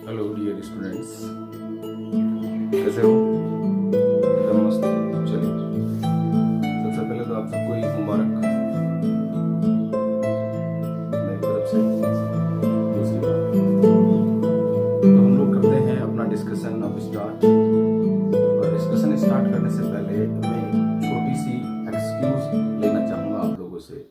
Hello dear students, कैसे हो? एकदम मस्त। चलिए, सबसे पहले तो आप सबको ईद मुबारक मेरी तरफ से। दूसरी बात, तो हम लोग करते हैं अपना डिस्कशन अब स्टार्ट। और डिस्कशन स्टार्ट करने से पहले मैं एक छोटी सी एक्सक्यूज लेना चाहूँगा आप लोगों से।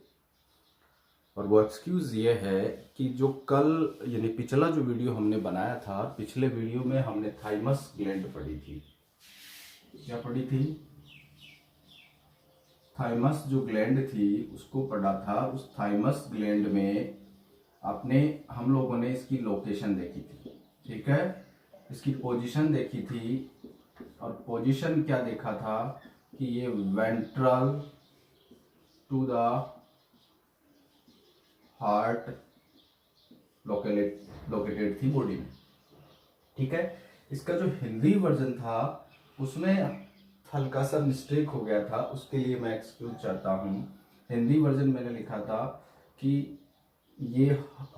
और वो एक्सक्यूज़ ये है कि जो कल यानी पिछला जो वीडियो हमने बनाया था, पिछले वीडियो में हमने थाइमस ग्लैंड पढ़ी थी। क्या पढ़ी थी? थाइमस जो ग्लैंड थी उसको पढ़ा था। उस थाइमस ग्लैंड में हम लोगों ने इसकी लोकेशन देखी थी, ठीक है, इसकी पोजीशन देखी थी। और पोजीशन क्या देखा था कि ये ventral to the heart located थी बॉडी में, ठीक है। इसका जो हिंदी वर्जन था उसमें हल्का सा मिस्टेक हो गया था, उसके लिए मैं एक्सक्यूज चाहता हूँ। हिंदी वर्जन मैंने लिखा था कि ये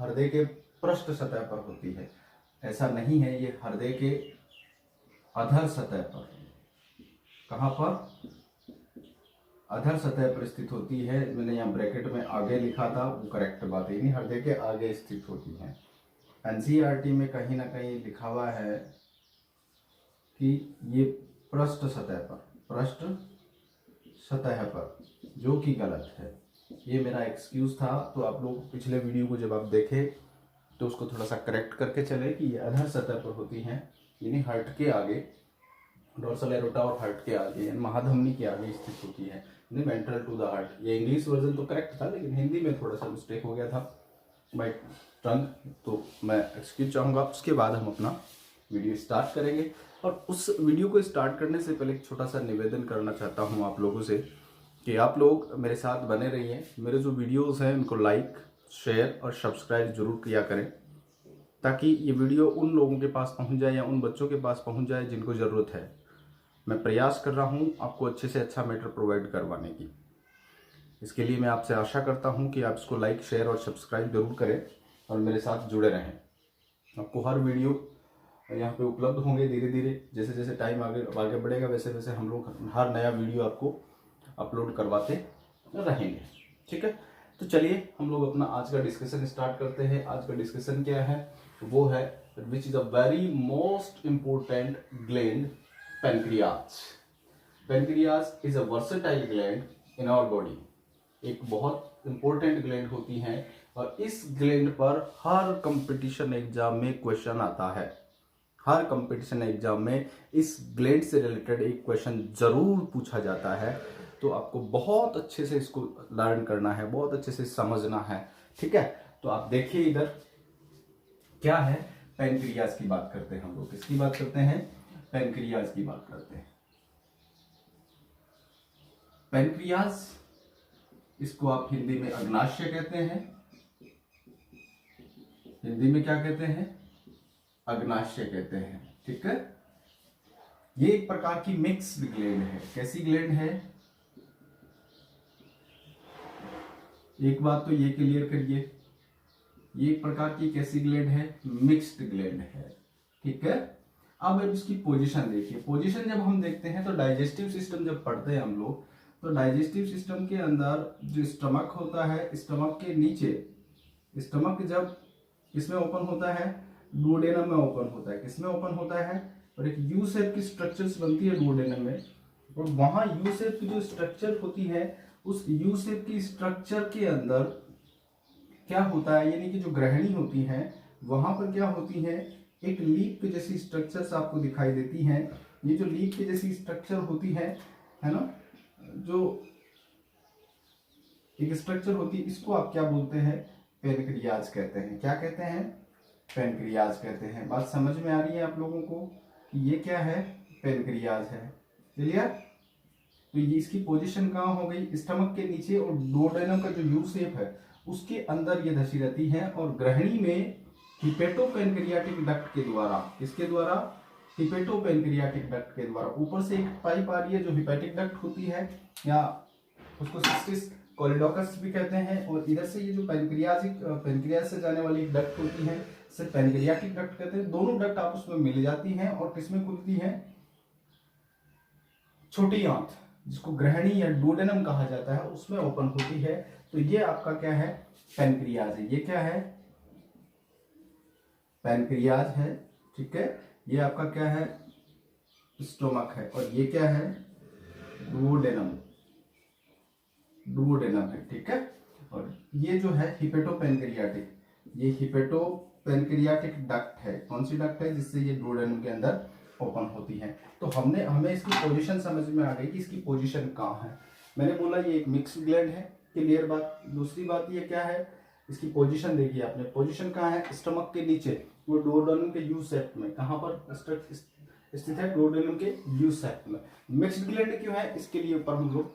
हृदय के पृष्ठ सतह पर होती है। ऐसा नहीं है, ये हृदय के अधर सतह पर। कहाँ पर? अधर सतह पर स्थित होती है। मैंने यहाँ ब्रैकेट में आगे लिखा था, वो करेक्ट बात है, नहीं, हृदय के आगे स्थित होती है। एनसीईआरटी में कहीं ना कहीं लिखा हुआ है कि ये पृष्ठ सतह पर, जो कि गलत है। ये मेरा एक्सक्यूज था। तो आप लोग पिछले वीडियो को जब आप देखें तो उसको थोड़ा सा करेक्ट करके चले कि ये अधर सतह पर होती हैं, यानी हार्ट के आगे, डोर्सल एरोटा और हार्ट के आगे, महाधमनी के आगे स्थित होती है, यानी वेंट्रल टू द हार्ट। ये इंग्लिश वर्जन तो करेक्ट था, लेकिन हिंदी में थोड़ा सा मिस्टेक हो गया था बाई टंग। तो मैं एक्सक्यूज चाहूँगा। उसके बाद हम अपना वीडियो स्टार्ट करेंगे। और उस वीडियो को स्टार्ट करने से पहले एक छोटा सा निवेदन करना चाहता हूँ आप लोगों से कि आप लोग मेरे साथ बने रहिए। मेरे जो वीडियोस हैं उनको लाइक, शेयर और सब्सक्राइब जरूर किया करें, ताकि ये वीडियो उन लोगों के पास पहुंच जाए या उन बच्चों के पास पहुंच जाए जिनको ज़रूरत है। मैं प्रयास कर रहा हूं आपको अच्छे से अच्छा मैटर प्रोवाइड करवाने की। इसके लिए मैं आपसे आशा करता हूं कि आप इसको लाइक, शेयर और सब्सक्राइब जरूर करें और मेरे साथ जुड़े रहें। आपको हर वीडियो यहाँ पे उपलब्ध होंगे धीरे धीरे। जैसे जैसे टाइम आगे बढ़ेगा वैसे वैसे हम लोग हर नया वीडियो आपको अपलोड करवाते रहेंगे, ठीक है। तो चलिए हम लोग अपना आज का डिस्कशन स्टार्ट करते हैं। आज का डिस्कशन क्या है? वो है which is a very most important gland, pancreas. Pancreas is a versatile gland in our body. एक बहुत इंपॉर्टेंट ग्लैंड होती है और इस ग्लैंड पर हर कंपटीशन एग्जाम में क्वेश्चन आता है। हर कंपटीशन एग्जाम में इस ग्लैंड से रिलेटेड एक क्वेश्चन जरूर पूछा जाता है। तो आपको बहुत अच्छे से इसको लर्न करना है, बहुत अच्छे से समझना है, ठीक है। तो आप देखिए इधर क्या है, पेनक्रियाज की बात करते हैं हम लोग। किसकी बात करते हैं? पेनक्रियाज की बात करते हैं। पेनक्रियाज, इसको आप हिंदी में अग्नाशय कहते हैं। हिंदी में क्या कहते हैं? अग्नाशय कहते हैं, ठीक है। ये एक प्रकार की मिक्स्ड ग्लैंड है। कैसी ग्लैंड है? एक बात तो ये क्लियर करिए, ये एक प्रकार की कैसी ग्लैंड है? मिक्स्ड ग्लैंड है, ठीक है। अब इसकी पोजीशन देखिए। पोजीशन जब हम देखते हैं तो डाइजेस्टिव सिस्टम जब पढ़ते हैं हम लोग, तो डाइजेस्टिव सिस्टम के अंदर जो स्टमक होता है, स्टमक के नीचे, स्टमक जब किसमें ओपन होता है? डुओडेनम में ओपन होता है। किसमें ओपन होता है? और एक यू शेप की स्ट्रक्चर्स बनती है डुओडेनम में, और वहां यू शेप की जो स्ट्रक्चर होती है, उस यू शेप की स्ट्रक्चर के अंदर क्या होता है, यानी कि जो ग्रहणी होती है वहां पर क्या होती है? एक लीफ के जैसी स्ट्रक्चर्स आपको दिखाई देती हैं। ये जो लीफ के जैसी स्ट्रक्चर होती है ना, जो एक स्ट्रक्चर होती है, इसको आप क्या बोलते हैं? पेनक्रियाज कहते हैं। क्या कहते हैं? पेनक्रियाज कहते हैं। बात समझ में आ रही है आप लोगों को कि ये क्या है? पेनक्रियाज है। क्लियर? तो ये इसकी पोजीशन कहाँ हो गई? स्टमक के नीचे, और डुओडेनम का जो यू शेप है उसके अंदर ये धसी रहती है। और ग्रहणी में हिपेटोपेनक्रियाटिक डक्ट के द्वारा, किसके द्वारा? हिपेटोपेनक्रियाटिक डक्ट के द्वारा ऊपर से एक पाइप आ रही है जो हिपेटिक डक्ट होती है, या उसको सिस्टिस कोलिडोकस भी कहते हैं। और इधर से ये जो पेनक्रियाज से जाने वाली डक्ट होती है से पैनक्रियाटिक डक्ट कहते हैं। दोनों डक्ट आपस में मिल जाती हैं और किसमें खुलती हैं? छोटी आंत, जिसको ग्रहणी या डोडेनम कहा जाता है, उसमें ओपन होती है। तो ये आपका क्या है? पैनक्रियाज है। ये क्या है? पैनक्रियाज है, ठीक है। ये आपका क्या है? स्टोमक है। और ये क्या है? डुओडेनम, डुओडेनम है, ठीक है। और ये जो है हिपेटोपेनक्रियाटिक, ये हिपेटोपेनक्रियाटिक डक्ट है। कौन सी डक्ट है? जिससे ये डुओडेनम के अंदर ओपन होती है। तो हमें इसकी पोजीशन समझ में आ गई कि इसकी पोजीशन कहाँ है। मैंने बोला ये एक मिक्स ग्लैंड है, क्लियर बात। दूसरी बात ये क्या है? इसकी पोजीशन देखिए आपने, पोजीशन कहाँ है? स्टमक के नीचे, वो डुओडेनम के यू शेप में। कहाँ पर स्थित है? डुओडेनम के यू शेप में। मिक्स्ड ग्लैंड क्यों है, इसके लिए ऊपर हम लोग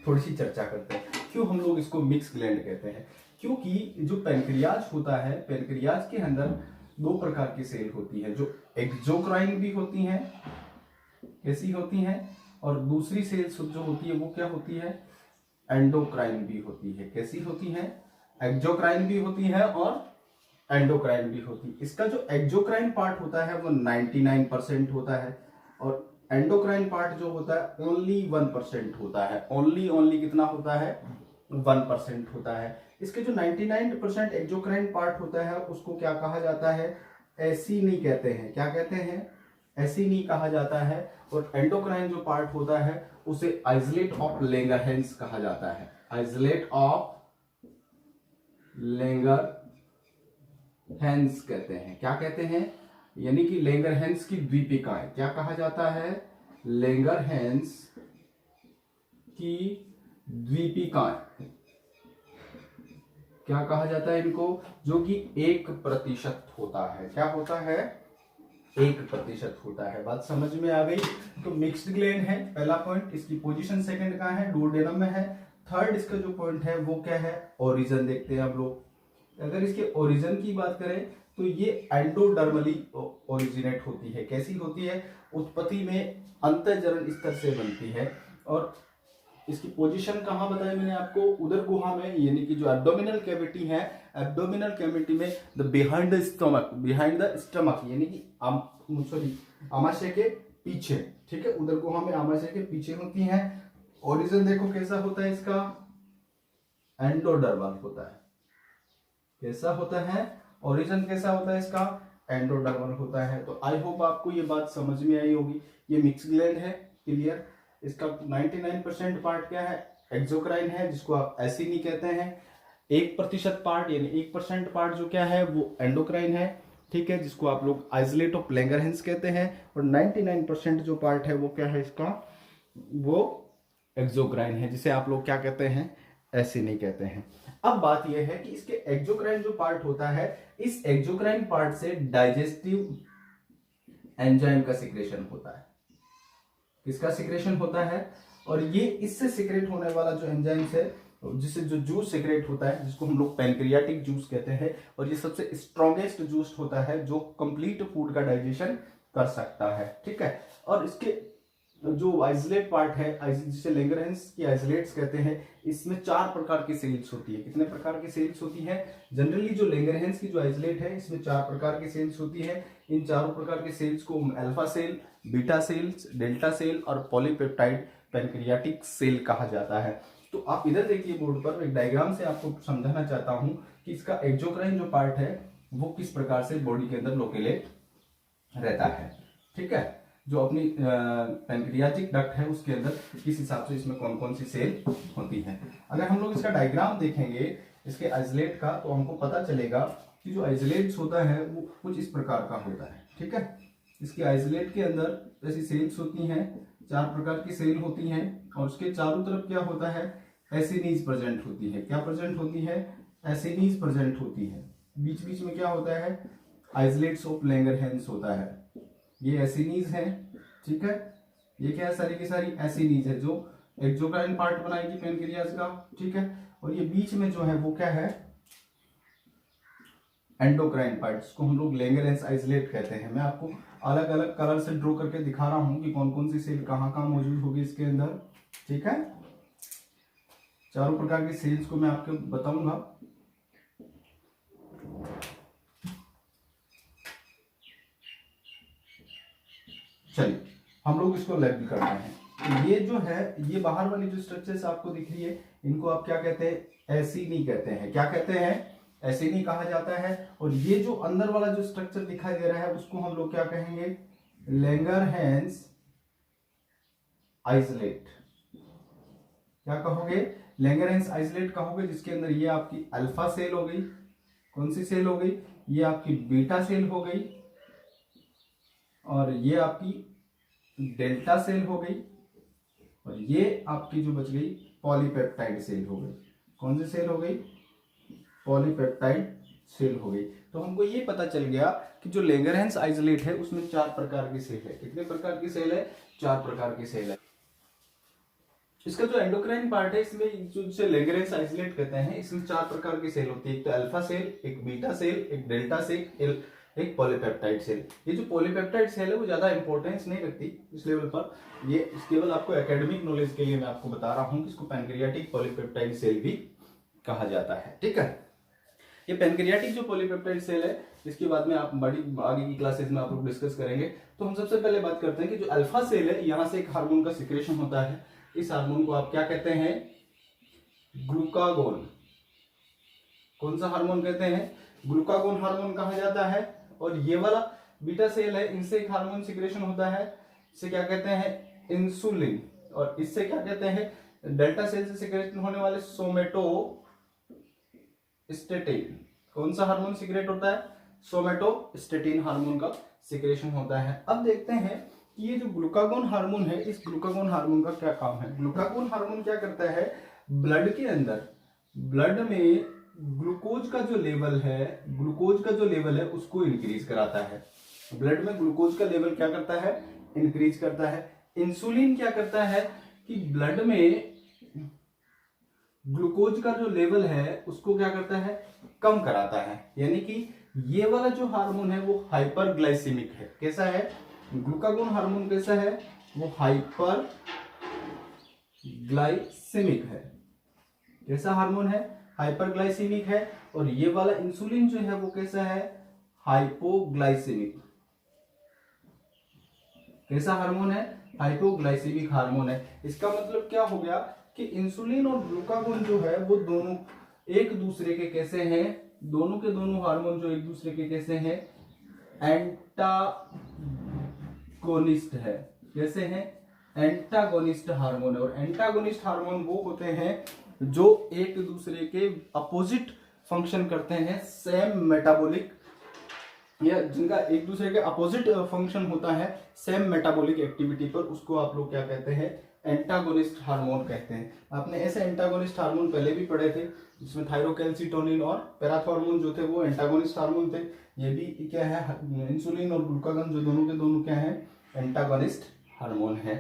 थोड़ी सी चर्चा करते हैं। क्यों हम लोग इसको मिक्स ग्लैंड कहते हैं? क्योंकि जो पैनक्रियाज होता है, पैनक्रियाज के अंदर दो प्रकार की सेल होती है, जो एक्सोक्राइन भी होती हैं, कैसी होती हैं, और दूसरी सेल्स जो होती है वो क्या होती है? एंडोक्राइन भी होती है। कैसी होती है? एक्सोक्राइन भी होती है और एंडोक्राइन भी होती है। इसका जो एक्सोक्राइन पार्ट होता है वो 99% होता है, और एंडोक्राइन पार्ट जो होता है ओनली 1% होता है। ओनली कितना होता है? 1% होता है। इसके जो 99% एक्सोक्राइन पार्ट होता है उसको क्या कहा जाता है? एसिनी कहते हैं। क्या कहते हैं? एसिनी कहा जाता है। और एंडोक्राइन जो पार्ट होता है उसे आइसोलेट ऑफ लैंगरहैंस कहा जाता है। आइसोलेट ऑफ लैंगरहैंस कहते हैं। क्या कहते हैं? यानी कि लैंगरहैंस की द्वीपिकाएं। क्या कहा जाता है? लैंगरहैंस की द्वीपिकाएं। क्या कहा जाता है इनको? जो कि 1% होता है। क्या होता है? 1% होता है। बात समझ में आ गई? तो मिक्स्ड ग्लैंड है पहला पॉइंट। इसकी पोजीशन सेकंड कहाँ है? डुओडेनम में है। थर्ड इसका जो पॉइंट है वो क्या है? ओरिजिन देखते हैं हम लोग। अगर इसके ओरिजिन की बात करें तो ये एंडोडर्मली ओरिजिनेट होती है। कैसी होती है? उत्पत्ति में अंतःजरण स्तर से बनती है। और इसकी पोजीशन कहाँ बताया मैंने आपको? उदर गुहा में, यानी कि जो एब्डोमिनल कैविटी है, एब्डोमिनल कैविटी में बिहाइंड द स्टमक, यानी कि आमाशय के पीछे, ठीक है। उदर गुहा में आमाशय के पीछे होती है। ओरिजिन देखो कैसा होता है इसका? एंडोडर्मल होता है। कैसा होता है? ओरिजिन कैसा होता है इसका? एंडोडर्मल होता है। तो आई होप आपको ये बात समझ में आई होगी। ये मिक्स ग्लैंड है, क्लियर। इसका 99% पार्ट क्या है? एक्सोक्राइन है, जिसको आप एसिनी कहते हैं। 1% पार्ट यानी 1% पार्ट जो क्या है वो एंडोक्राइन है, ठीक है, जिसको आप लोग आइसोलेट ऑफ लैंगरहैंस कहते हैं। और 99% जो पार्ट है वो क्या है इसका? वो एक्सोक्राइन है, जिसे आप लोग क्या कहते हैं? एसिनी कहते हैं। अब बात यह है कि इसके एक्सोक्राइन जो पार्ट होता है, इस एक्सोक्राइन पार्ट से डाइजेस्टिव एंजाइम का सिक्रेशन होता है। किसका सिक्रेशन होता है? और ये इससे सिक्रेट होने वाला जो एंजाइम है, जिससे जो जूस सिक्रेट होता है, जिसको हम लोग पैनक्रियाटिक जूस कहते हैं, और ये सबसे स्ट्रॉन्गेस्ट जूस होता है जो कंप्लीट फूड का डाइजेशन कर सकता है, ठीक है। और इसके जो आइसोलेट पार्ट है, जिसे लैंगरहैंस की आइसोलेट्स कहते हैं, इसमें 4 प्रकार की सेल्स होती है। कितने प्रकार की सेल्स होती है? जनरली जो लैंगरहैंस की जो आइसोलेट है इसमें 4 प्रकार की सेल्स होती है। इन चारों प्रकार की सेल्स को हम alpha cell, beta cells, delta cell और पॉलीपेप्टाइड पैनक्रियाटिक सेल कहा जाता है। तो आप इधर देखिए बोर्ड पर, एक डायग्राम से आपको समझाना चाहता हूं कि इसका एक्सोक्राइन जो पार्ट है वो किस प्रकार से बॉडी के अंदर लोकेलेट रहता है, ठीक है। जो अपनी पैनक्रियाटिक डक्ट है उसके अंदर किस हिसाब से इसमें कौन कौन सी सेल होती है। अगर हम लोग इसका डायग्राम देखेंगे इसके आइसोलेट का, तो हमको पता चलेगा कि जो आइसोलेट्स होता है वो कुछ इस प्रकार का होता है, ठीक है। इसके आइसोलेट के अंदर ऐसी सेल्स होती हैं, 4 प्रकार की सेल होती हैं, और उसके चारों तरफ क्या होता है? एसिनीज प्रेजेंट होती है। क्या प्रेजेंट होती है? एसिनीज प्रेजेंट होती है। बीच बीच में क्या होता है? आइसोलेट्स ऑफ लैंगरहैंस होता है। ये एसिनीज है, ठीक है। ये क्या है? सारी की सारी एसिनीज है जो एक्सोक्राइन पार्ट बनाएगी पैनक्रियाज का, ठीक है। और ये बीच में जो है वो क्या है? एंडोक्राइन पार्ट, जिसको हम लोग लैंगरहैंस आइसोलेट कहते हैं। मैं आपको अलग अलग कलर से ड्रॉ करके दिखा रहा हूं कि कौन कौन सी सेल कहाँ कहाँ मौजूद होगी इसके अंदर, ठीक है। चारों प्रकार की सेल्स को मैं आपको बताऊंगा। चलिए हम लोग इसको लैब भी करते हैं। तो ये जो है, ये बाहर वाली जो स्ट्रक्चर्स आपको दिख रही है, इनको आप क्या कहते हैं, एसिनी कहते हैं। क्या कहते हैं, एसिनी कहा जाता है। और ये जो अंदर वाला जो स्ट्रक्चर दिखाई दे रहा है उसको हम लोग क्या कहेंगे, लैंगरहैंस आइसोलेट। क्या कहोगे, लैंगरहैंस आइसोलेट कहोगे, जिसके अंदर ये आपकी अल्फा सेल हो गई। कौन सी सेल हो गई, ये आपकी बीटा सेल हो गई, और ये आपकी डेल्टा सेल हो गई, और ये आपकी जो बच गई पॉलीपेप्टाइड सेल हो गई। कौन सी सेल हो गई, पॉलीपेप्टाइड सेल हो गई। तो हमको ये पता चल गया कि जो लैंगरहैंस आइसोलेट है उसमें 4 प्रकार की सेल है। कितने प्रकार की सेल है, 4 प्रकार की सेल है। इसका जो एंडोक्राइन पार्ट है, इसमें जो जिसे लैंगरहैंस आइसोलेट कहते हैं, इसमें 4 प्रकार की सेल होती है। एक तो अल्फा सेल, एक बीटा सेल, एक डेल्टा सेल, एक पॉलीपेप्टाइड सेल। ये जो पॉलीपेप्टाइड सेल है वो ज्यादा इंपॉर्टेंस नहीं रखती इस लेवल पर, ये केवल आपको एकेडमिक नॉलेज के लिए मैं आपको बता रहा हूं कि इसको पैनक्रियाटिक पॉलीपेप्टाइड सेल भी कहा जाता है। ठीक है, ये पैनक्रियाटिक जो पॉलीपेप्टाइड सेल है, इसके बाद में आप बड़ी आगे की क्लासेस में आप लोग डिस्कस करेंगे। तो हम सबसे पहले बात करते हैं कि जो अल्फा सेल है, यहाँ से एक हार्मोन का सिक्रेशन होता है। इस हार्मोन को आप क्या कहते हैं, ग्लूकागोन। कौन सा हार्मोन कहते हैं, ग्लूकागोन हार्मोन कहा जाता है। और ये वाला बीटा सेल है, इनसे एक हार्मोन सिक्रेशन होता है, इसे क्या कहते हैं, इंसुलिन। और इससे क्या कहते हैं, डेल्टा सेल से सिक्रेशन होने वाले सोमेटोस्टेटिन। कौन सा हार्मोन सिक्रेट होता है, सोमेटोस्टेटिन हार्मोन का सिक्रेशन होता है। अब देखते हैं कि ये जो ग्लूकागोन हार्मोन है, इस ग्लूकागोन हार्मोन का क्या काम है। ग्लूकागोन हार्मोन क्या करता है, ब्लड के अंदर, ब्लड में ग्लूकोज का जो लेवल है उसको इंक्रीज कराता है। ब्लड में ग्लूकोज का लेवल क्या करता है, इंक्रीज करता है। इंसुलिन क्या करता है कि ब्लड में ग्लूकोज का जो लेवल है उसको क्या करता है, कम कराता है। यानी कि ये वाला जो हार्मोन है वो हाइपरग्लाइसेमिक है। कैसा है, ग्लूकागोन हार्मोन कैसा है, वो हाइपरग्लाइसेमिक है। कैसा हार्मोन है, हाइपरग्लाइसेमिक है। और ये वाला इंसुलिन जो है वो कैसा है, हाइपोग्लाइसेमिक। कैसा हार्मोन है, हाइपोग्लाइसेमिक हार्मोन है। इसका मतलब क्या हो गया कि इंसुलिन और ग्लूकागोन जो है वो दोनों एक दूसरे के कैसे हैं, दोनों के दोनों हार्मोन जो एक दूसरे के कैसे हैं, एंटागोनिस्ट है। कैसे हैं, एंटागोनिस्ट हार्मोन है। और एंटागोनिस्ट हार्मोन वो होते हैं जो एक दूसरे के अपोजिट फंक्शन करते हैं, सेम मेटाबॉलिक, या जिनका एक दूसरे के अपोजिट फंक्शन होता है सेम मेटाबॉलिक एक्टिविटी पर, उसको आप लोग क्या कहते हैं, एंटागोनिस्ट हार्मोन कहते हैं। आपने ऐसे एंटागोनिस्ट हार्मोन पहले भी पढ़े थे, जिसमें थायरोकैल्सिटोनिन और पैराथॉर्मोन जो थे वो एंटागोनिस्ट हार्मोन थे। ये भी क्या है, इंसुलिन और ग्लूकागोन जो दोनों के दोनों क्या है, एंटागोनिस्ट हार्मोन है।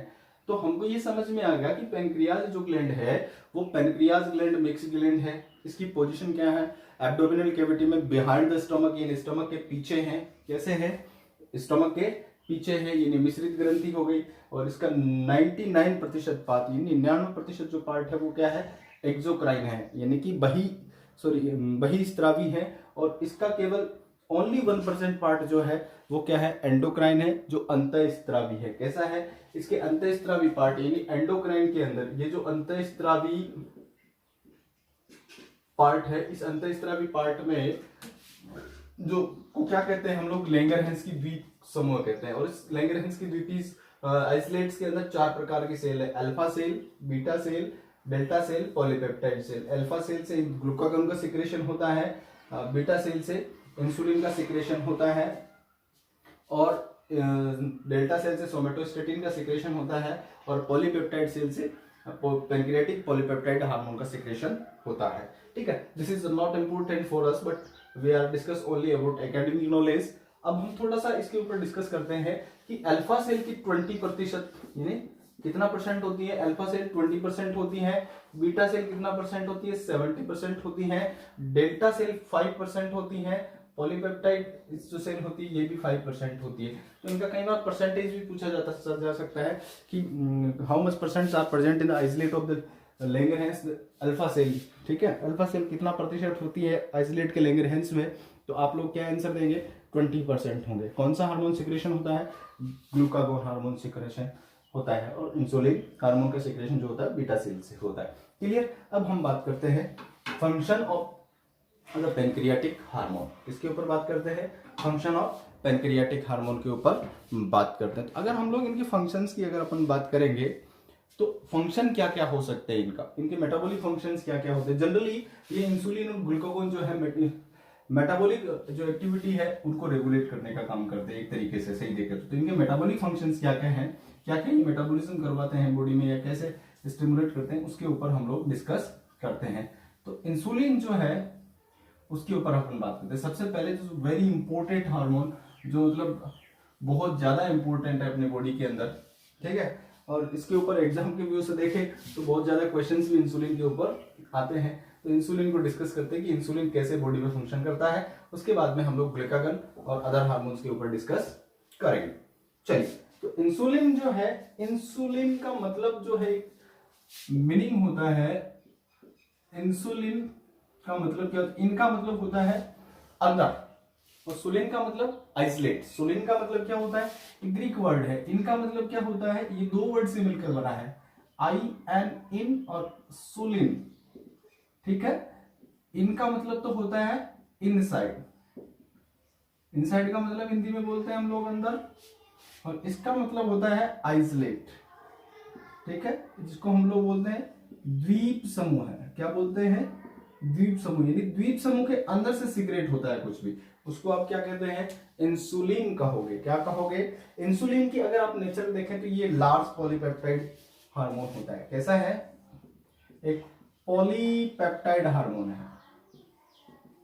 तो हमको ये समझ में आ गया कि पैनक्रियाज जो ग्लैंड है वो पैनक्रियाज ग्लैंड मिक्स ग्लैंड है। इसकी पोजीशन क्या है, एब्डोमिनल कैविटी में बिहाइंड द स्टमक, यानी स्टमक के पीछे है। कैसे है, स्टमक के पीछे है, यानी मिश्रित ग्रंथि हो गई। और इसका 99% पार्ट, यानी 99% जो पार्ट है वो क्या है, एक्सोक्राइन है, यानी कि बहिस्त्रावी है। और इसका केवल ओनली 1% पार्ट जो है वो क्या है, एंडोक्राइन है, जो अंतःस्त्रावी है। कैसा है, इसके अंतःस्त्रावी पार्ट, यानी एंडोक्राइन के अंदर ये जो अंतःस्त्रावी पार्ट है, इस अंतःस्त्रावी पार्ट में जो को क्या कहते हैं हम लोग, लैंगरहैंस की द्वीप समूह कहते हैं। और इस लैंगरहैंस की द्वीपीय आइसोलेट्स के अंदर 4 प्रकार की सेल है, alpha cell, beta cell, delta cell, polypeptide cell. Alpha cell से ग्लूकागोन का सिक्रेशन होता है, बीटा सेल से इंसुलिन का सिक्रेशन होता है, और डेल्टा सेल से सोमेटोस्टेटिन का सिक्रेशन होता है, और पॉलीपेप्टाइड सेल से पैनक्रियाटिक पॉलीपेप्टाइड हार्मोन का सिक्रेशन होता है। ठीक है, this is not important for us, but we are discuss only about academic knowledge. अब हम थोड़ा सा इसके ऊपर डिस्कस करते हैं कि अल्फा सेल की 20% यानी कितना परसेंट होती है, अल्फा सेल 20% होती है, बीटा सेल कितना परसेंट होती है, 70% होती है, डेल्टा सेल 5% होती है, पॉलीपेप्टाइड जो सेल होती है ये भी 5% होती है। तो इनका कई बार परसेंटेज भी पूछा जा सकता है कि how much percent are present in the isolate of the Langerhans alpha cell. ठीक है, अल्फा सेल कितना प्रतिशत होती है आइसोलेट के लैंगरहैंस में, तो आप लोग क्या आंसर देंगे, 20% होंगे। कौन सा हार्मोन सिक्रेशन होता है, ग्लूकागोन हार्मोन सिक्रेशन होता है, और इंसुलिन हार्मोन का सिक्रेशन जो होता है बीटा सेल से होता है। क्लियर। अब हम बात करते हैं फंक्शन ऑफ पेनक्रियाटिक हार्मोन, इसके ऊपर बात करते हैं, फंक्शन ऑफ पेनक्रियाटिक हार्मोन के ऊपर बात करते हैं। तो अगर हम लोग इनके फंक्शंस की अगर अपन बात करेंगे तो फंक्शन क्या क्या हो सकते हैं इनका, इनके मेटाबॉलिक फंक्शंस क्या क्या होते हैं। जनरली ये इंसुलिन और ग्लूकागोन जो है मेटाबॉलिक जो एक्टिविटी है उनको रेगुलेट करने का काम करते हैं एक तरीके से, सही देखें तो इनके मेटाबॉलिक फंक्शंस क्या क्या हैं, क्या क्या ये मेटाबॉलिज्म करवाते हैं बॉडी में या कैसे स्टिमुलेट करते हैं, उसके ऊपर हम लोग डिस्कस करते हैं। तो इंसुलिन जो है उसके ऊपर अपन बात करते हैं। सबसे पहले तो वेरी इंपॉर्टेंट हार्मोन जो मतलब बहुत ज्यादा इंपॉर्टेंट है अपने बॉडी के अंदर, ठीक है, और इसके ऊपर एग्जाम के व्यू से देखें तो बहुत ज्यादा क्वेश्चंस भी इंसुलिन के ऊपर आते हैं। तो इंसुलिन को डिस्कस करते हैं कि इंसुलिन कैसे बॉडी में फंक्शन करता है, उसके बाद में हम लोग ग्लूकागन और अदर हार्मोन्स के ऊपर डिस्कस करेंगे। चलिए, तो इंसुलिन जो है, इंसुलिन का मतलब जो है मीनिंग होता है, इंसुलिन का मतलब क्या होता है, इनका मतलब होता है अंदर, और सुलिन का मतलब आइसोलेट। सुलिन का मतलब क्या होता है, ग्रीक वर्ड है, इनका मतलब क्या होता है, ये दो वर्ड से मिलकर बना है, आई एन इन और सुलिन, ठीक है। इनका मतलब तो होता है इनसाइड, इनसाइड का मतलब हिंदी में बोलते हैं हम लोग अंदर, और इसका मतलब होता है आइसोलेट, ठीक है, जिसको हम लोग बोलते हैं द्वीप समूह है। क्या बोलते हैं, द्वीप समूह, यानी द्वीप समूह के अंदर से सीक्रेट होता है कुछ भी, उसको आप क्या कहते हैं, इंसुलिन कहोगे। क्या कहोगे, इंसुलिन की अगर आप नेचर देखें तो ये लार्ज पॉलीपेप्टाइड हार्मोन होता है। कैसा है, एक पॉलीपेप्टाइड हार्मोन है।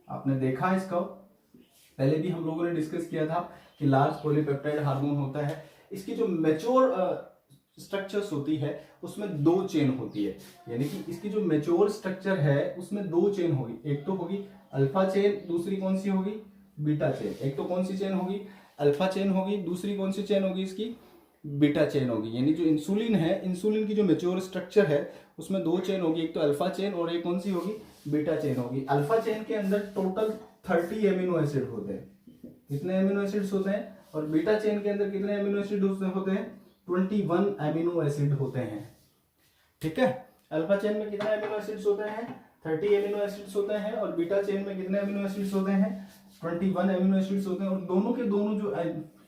आपने देखा इसको पहले भी हम लोगों ने डिस्कस किया था कि लार्ज पॉलीपेप्टाइड हार्मोन होता है। इसकी जो मैच्योर स्ट्रक्चर्स होती है उसमें दो चेन होती है, यानी कि इसकी जो मैच्योर स्ट्रक्चर है उसमें दो चेन होगी, एक तो होगी अल्फा चेन, दूसरी कौन सी होगी, बीटा चेन। एक तो कौन सी चेन होगी, अल्फा चेन होगी, दूसरी कौन सी चेन होगी इसकी, बीटा चेन होगी। यानी जो इंसुलिन है, इंसुलिन की जो मैच्योर स्ट्रक्चर है उसमें दो चेन होगी, एक तो अल्फा चेन और एक कौन सी होगी, बीटा चेन होगी। अल्फा चेन के अंदर टोटल 30 एमिनो एसिड होते हैं। कितने एमिनो एसिड्स होते हैं, और बीटा चेन के अंदर कितने एमिनो एसिड होते हैं, 21 एमिनो एसिड होते हैं, ठीक है। अल्फा चेन में कितने एमिनो एसिड्स होते हैं, 30 एमिनो एसिड्स होते हैं, और बीटा चेन में कितने एमिनो एसिड्स होते हैं, 21 एमिनो एसिड्स होते हैं। और दोनों के दोनों जो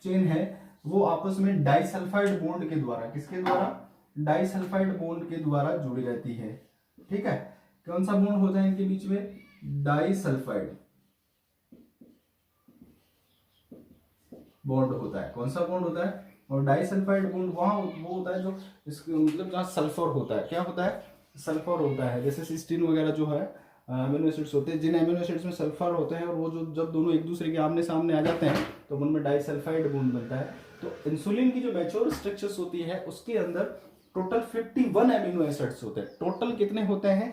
चेन है वो आपस में डाइसल्फाइड बॉन्ड के द्वारा, किसके द्वारा, डाइसल्फाइड बॉन्ड के द्वारा जुड़ी रहती है, ठीक है। कौन सा बॉन्ड होता है इनके बीच में, डाइसल्फाइड बॉन्ड होता है। कौन सा बॉन्ड होता है, और डाइसल्फाइड बॉन्ड वहां वो होता है जो मतलब जहां सल्फर होता है, क्या होता है, सल्फर होता है। जैसे सिस्टीन वगैरह जो है अमीनो एसिड्स होते हैं, जिन अमीनो एसिड्स में सल्फर होते हैं, और वो जो जब दोनों एक दूसरे के आमने सामने आ जाते हैं तो उनमें डाइसल्फाइड बॉन्ड बनता है। तो इंसुलिन की जो मैच्योर स्ट्रक्चर्स होती है उसके अंदर टोटल 51 एमिनो एसिड्स होते हैं। टोटल कितने होते हैं,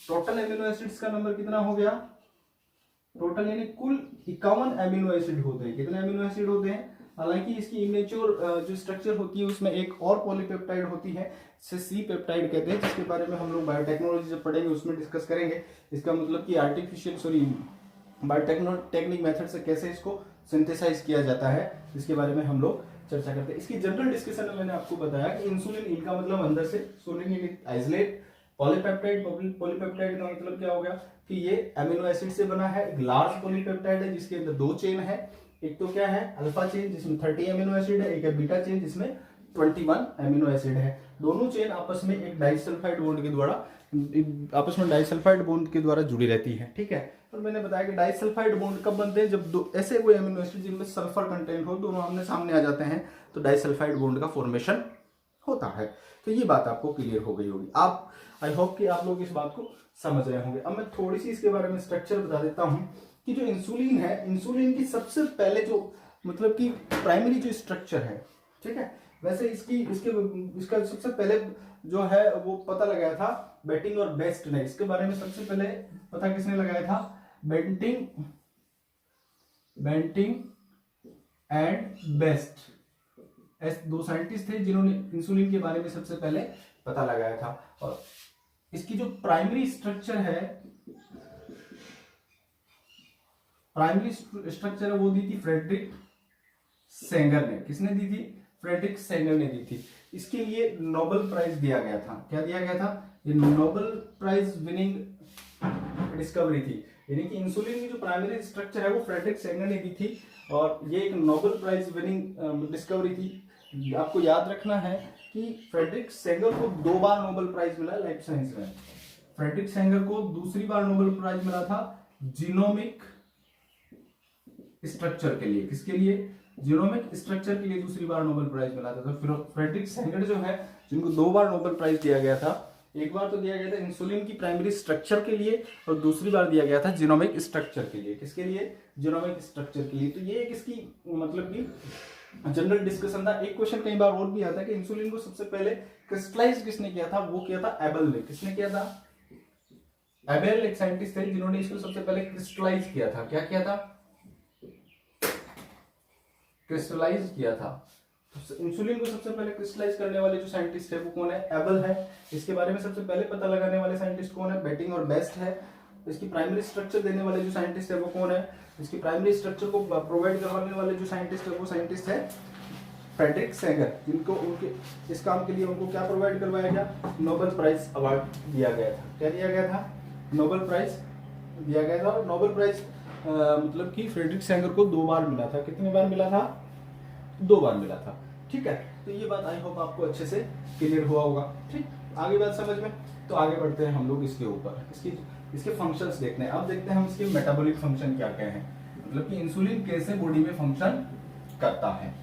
टोटल एमिनो एसिड्स का नंबर कितना हो गया, टोटल यानी कुल 51 एमिनो एसिड होते हैं। कितने एमिनो एसिड होते हैं, हालांकि इसकी इमेच्योर जो स्ट्रक्चर होती है उसमें एक और पॉलीपेप्टाइड होती है, इसे सी पेप्टाइड कहते हैं, जिसके बारे में हम लोग बायोटेक्नोलॉजी जब पढ़ेंगे उसमें डिस्कस करेंगे। इसका मतलब कि बायोटेक्निक मेथड से कैसे इसको सिंथेसाइज किया जाता है, इसके बारे में हम लोग चर्चा करते हैं। इसकी जनरल डिस्कशन में मैंने आपको बताया कि इंसुलिन, इनका मतलब अंदर से, सोलिन आइसोलेट, पॉलीपेप्टाइड, पॉलीपेप्टाइड का मतलब क्या हो गया कि ये अमीनो एसिड से बना है। एक लार्ज पॉलीपेप्टाइड है जिसके अंदर दो चेन है, एक तो क्या है अल्फा चेन जिसमें 30 एमिनो एसिड है, एक है बीटा चेन जिसमें 21 एमिनो एसिड है। दोनों चेन आपस में एक डाइसल्फाइड बॉन्ड के द्वारा जुड़ी रहती है, ठीक है। और मैंने बताया कि डाइसल्फाइड बॉन्ड कब बनते हैं, जब दो ऐसे कोई एमिनो एसिड जिनमें सल्फर कंटेंट हो, दोनों आमने सामने आ जाते हैं तो डाइसल्फाइड बॉन्ड का फॉर्मेशन होता है। तो ये बात आपको क्लियर हो गई होगी। आप, आई होप कि आप लोग इस बात को समझ रहे होंगे। अब मैं थोड़ी सी इसके बारे में स्ट्रक्चर बता देता हूँ कि जो इंसुलिन है, इंसुलिन की सबसे पहले जो मतलब कि प्राइमरी जो स्ट्रक्चर है, ठीक है, वैसे इसका सबसे पहले जो है वो पता लगाया था बेंटिंग और बेस्ट ने। इसके बारे में सबसे पहले पता किसने लगाया था, बेंटिंग एंड बेस्ट, दो साइंटिस्ट थे जिन्होंने इंसुलिन के बारे में सबसे पहले पता लगाया था। और इसकी जो प्राइमरी स्ट्रक्चर है, प्राइमरी स्ट्रक्चर है वो दी थी फ्रेडरिक सेंगर ने। किसने दी थी? फ्रेडरिक सेंगर ने दी थी। इसके लिए नोबेल प्राइज दिया गया था। क्या दिया गया था? ये नोबेल प्राइज विनिंग डिस्कवरी थी, यानी कि इंसुलिन की जो प्राइमरी स्ट्रक्चर है वो फ्रेडरिक सेंगर ने दी थी और ये एक नोबेल प्राइज विनिंग डिस्कवरी थी। आपको याद रखना है कि फ्रेडरिक सेंगर को 2 बार नोबेल प्राइज मिला लाइफ साइंस में। फ्रेडरिक सेंगर को दूसरी बार नोबेल प्राइज मिला था जीनोमिक स्ट्रक्चर के लिए। किसके लिए? जीनोमिक स्ट्रक्चर के लिए दूसरी बार नोबेल प्राइज मिला था। तो फ्रेडरिक सेंगर जो है, जिनको 2 बार नोबेल प्राइज दिया गया था, एक बार तो दिया गया था इंसुलिन की प्राइमरी स्ट्रक्चर के लिए और दूसरी बार दिया गया था जीनोमिक स्ट्रक्चर के लिए। किसके लिए? जीनोमिक स्ट्रक्चर के लिए। तो ये किसकी मतलब कि जनरल डिस्कशन था। एक क्वेश्चन कई बार और भी आता है कि इंसुलिन को सबसे पहले क्रिस्टलाइज किसने किया था? वो किया था एबल ने। किसने किया था? एबेल एक साइंटिस्ट थे जिन्होंने इसको सबसे पहले क्रिस्टलाइज किया था। क्या किया था? क्रिस्टलाइज किया था। तो इंसुलिन को सबसे पहले क्रिस्टलाइज करने वाले जो साइंटिस्ट है वो कौन है? एबल है। इसके बारे में सबसे पहले पता लगाने वाले साइंटिस्ट कौन है? बेटिंग और बेस्ट है। इसकी प्राइमरी स्ट्रक्चर देने वाले जो साइंटिस्ट है वो कौन है? इसकी प्राइमरी स्ट्रक्चर को प्रोवाइड करवाने वाले जो साइंटिस्ट है वो साइंटिस्ट है फ्रेडरिक सेंगर, जिनको उनके इस काम के लिए उनको क्या प्रोवाइड करवाया गया? नोबेल प्राइज अवार्ड दिया गया था। क्या दिया गया था? नोबेल प्राइज दिया गया था। और नोबेल प्राइज मतलब कि फ्रेडरिक सेंगर को 2 बार मिला था। कितनी बार मिला था? 2 बार मिला था। ठीक है, तो ये बात आई होप आपको अच्छे से क्लियर हुआ होगा। ठीक, आगे बात समझ में। तो आगे बढ़ते हैं हम लोग इसके ऊपर, इसके फंक्शंस देखते हैं। अब देखते हैं हम इसके मेटाबॉलिक फंक्शन क्या क्या है, मतलब कि इंसुलिन कैसे बॉडी में फंक्शन करता है।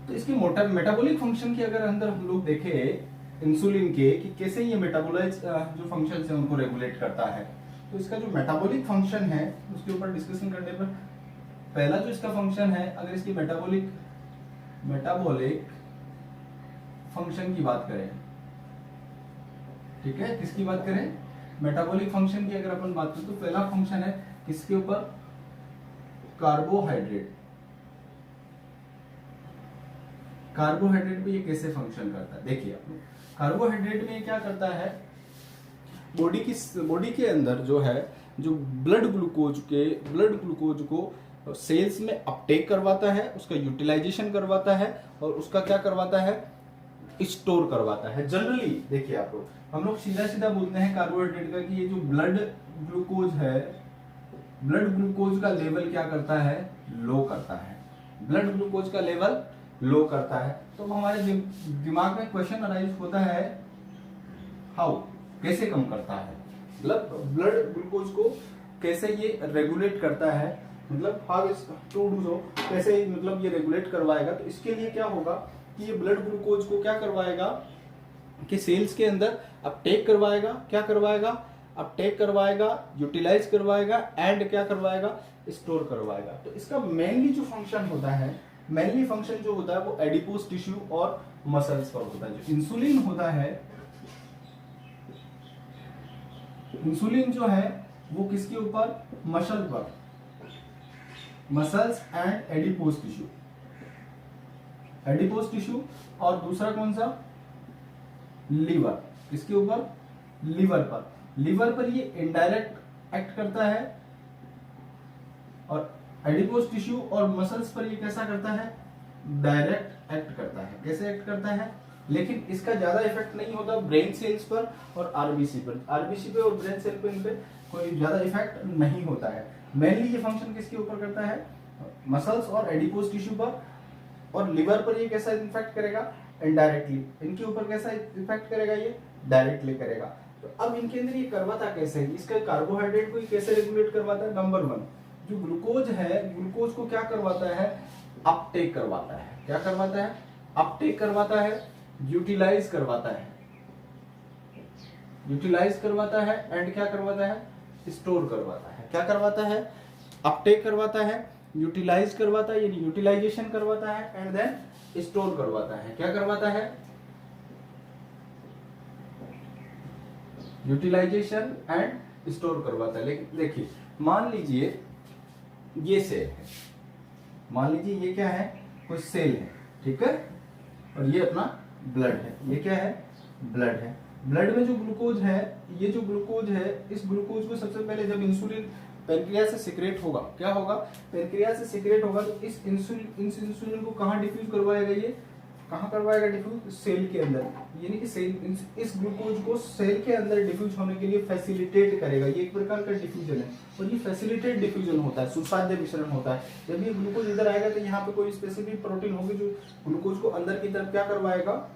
तो इसकी मेटाबॉलिक फंक्शन की अगर अंदर हम लोग देखें इंसुलिन के कि कैसे ये मेटाबोलाइज जो फंक्शन है उनको रेगुलेट करता है, तो इसका जो मेटाबॉलिक फंक्शन है उसके ऊपर डिस्कशन करने पर पहला जो इसका फंक्शन है, अगर इसकी मेटाबॉलिक फंक्शन की बात करें, ठीक है, किसकी बात करें? मेटाबॉलिक फंक्शन की अगर अपन बात करें तो पहला फंक्शन है किसके ऊपर? कार्बोहाइड्रेट। कार्बोहाइड्रेट पे ये कैसे फंक्शन करता है देखिए आप लोग। कार्बोहाइड्रेट में क्या करता है, बॉडी के अंदर जो है, जो ब्लड ग्लूकोज को सेल्स में अपटेक करवाता है, उसका यूटिलाइजेशन करवाता है और उसका क्या करवाता है? स्टोर करवाता है। जनरली देखिए आप लोग, हम लोग सीधा सीधा बोलते हैं कार्बोहाइड्रेट का कि ये जो ब्लड ग्लूकोज है, ब्लड ग्लूकोज का लेवल क्या करता है? लो करता है। ब्लड ग्लूकोज का लेवल लो करता है। तो हमारे दिमाग में क्वेश्चन अराइज होता है, हाउ, कैसे कम करता है? मतलब ब्लड ग्लूकोज को कैसे ये रेगुलेट करता है, मतलब how is to do so, कैसे मतलब ये रेगुलेट करवाएगा? तो इसके लिए क्या होगा कि ये ब्लड ग्लूकोज को क्या करवाएगा कि सेल्स के अंदर अपटेक करवाएगा। क्या करवाएगा? अपटेक करवाएगा, यूटिलाइज करवाएगा एंड क्या करवाएगा? स्टोर करवाएगा। तो इसका मेनली जो फंक्शन होता है, मेनली फंक्शन जो होता है वो एडिपोज टिश्यू और मसल्स पर होता है। जो इंसुलिन होता है, इंसुलिन जो है वो किसके ऊपर? मसल पर, muscles and adipose tissue, adipose tissue. और दूसरा कौन सा? लीवर। किसके ऊपर? लीवर पर। लीवर पर ये इनडायरेक्ट एक्ट करता है और एडिपोज टिश्यू और मसल्स पर ये कैसा करता है? डायरेक्ट एक्ट करता है। कैसे एक्ट करता है? लेकिन इसका ज्यादा इफेक्ट नहीं होता ब्रेन सेल्स पर और आरबीसी पर। आरबीसी पे और ब्रेन सेल पे इन पे कोई ज्यादा इफेक्ट नहीं होता है। मेनली ये फंक्शन किसके ऊपर करता है? मसल्स और एडिपोज टिश्यू पर। और लिवर पर ये कैसा इफेक्ट करेगा? इनडायरेक्टली। इनके ऊपर कैसा इफेक्ट करेगा? ये डायरेक्टली करेगा। तो अब इनके अंदर ये करवाता कैसे है? इसका कार्बोहाइड्रेट को कैसे रेगुलेट करवाता है? नंबर 1, जो ग्लूकोज है, ग्लूकोज को क्या करवाता है? अपटेक करवाता है। क्या करवाता है? अपटेक करवाता है, यूटिलाइज करवाता है, यूटिलाइज करवाता है एंड क्या करवाता है? स्टोर करवाता है। क्या करवाता है? अपटेक करवाता है, यूटिलाइज करवाता है, यानी यूटिलाइजेशन करवाता है एंड देन स्टोर करवाता है। क्या करवाता है? यूटिलाइजेशन एंड स्टोर करवाता है। लेकिन देखिए, मान लीजिए ये सेल है, मान लीजिए ये क्या है? कोई सेल है, ठीक है, और ये अपना ब्लड है। ये क्या है? ब्लड है। ब्लड में जो ग्लूकोज है, ये जो ग्लूकोज है, इस ग्लूकोज को सबसे पहले जब इंसुलिन पेनक्रियास से सिक्रेट होगा, क्या होगा, पेनक्रियास से सिक्रेट होगा, तो इस इंसुलिन को कहाँ डिफ्यूज करवाएगा, ये कहाँ करवाएगा डिफ्यूज, सेल के अंदर, यानी कि सेल इस ग्लूकोज को सेल के अंदर डिफ्यूज होने के लिए फैसिलिटेट करेगा। ये एक प्रकार का डिफ्यूजन है, और ये फैसिलिटेट डिफ्यूजन होता है, सुसाध्य मिश्रण होता है। जब ये ग्लूकोज इधर आएगा तो यहाँ पे कोई स्पेसिफिक प्रोटीन होगी जो ग्लूकोज को अंदर की तरफ क्या करवाएगा,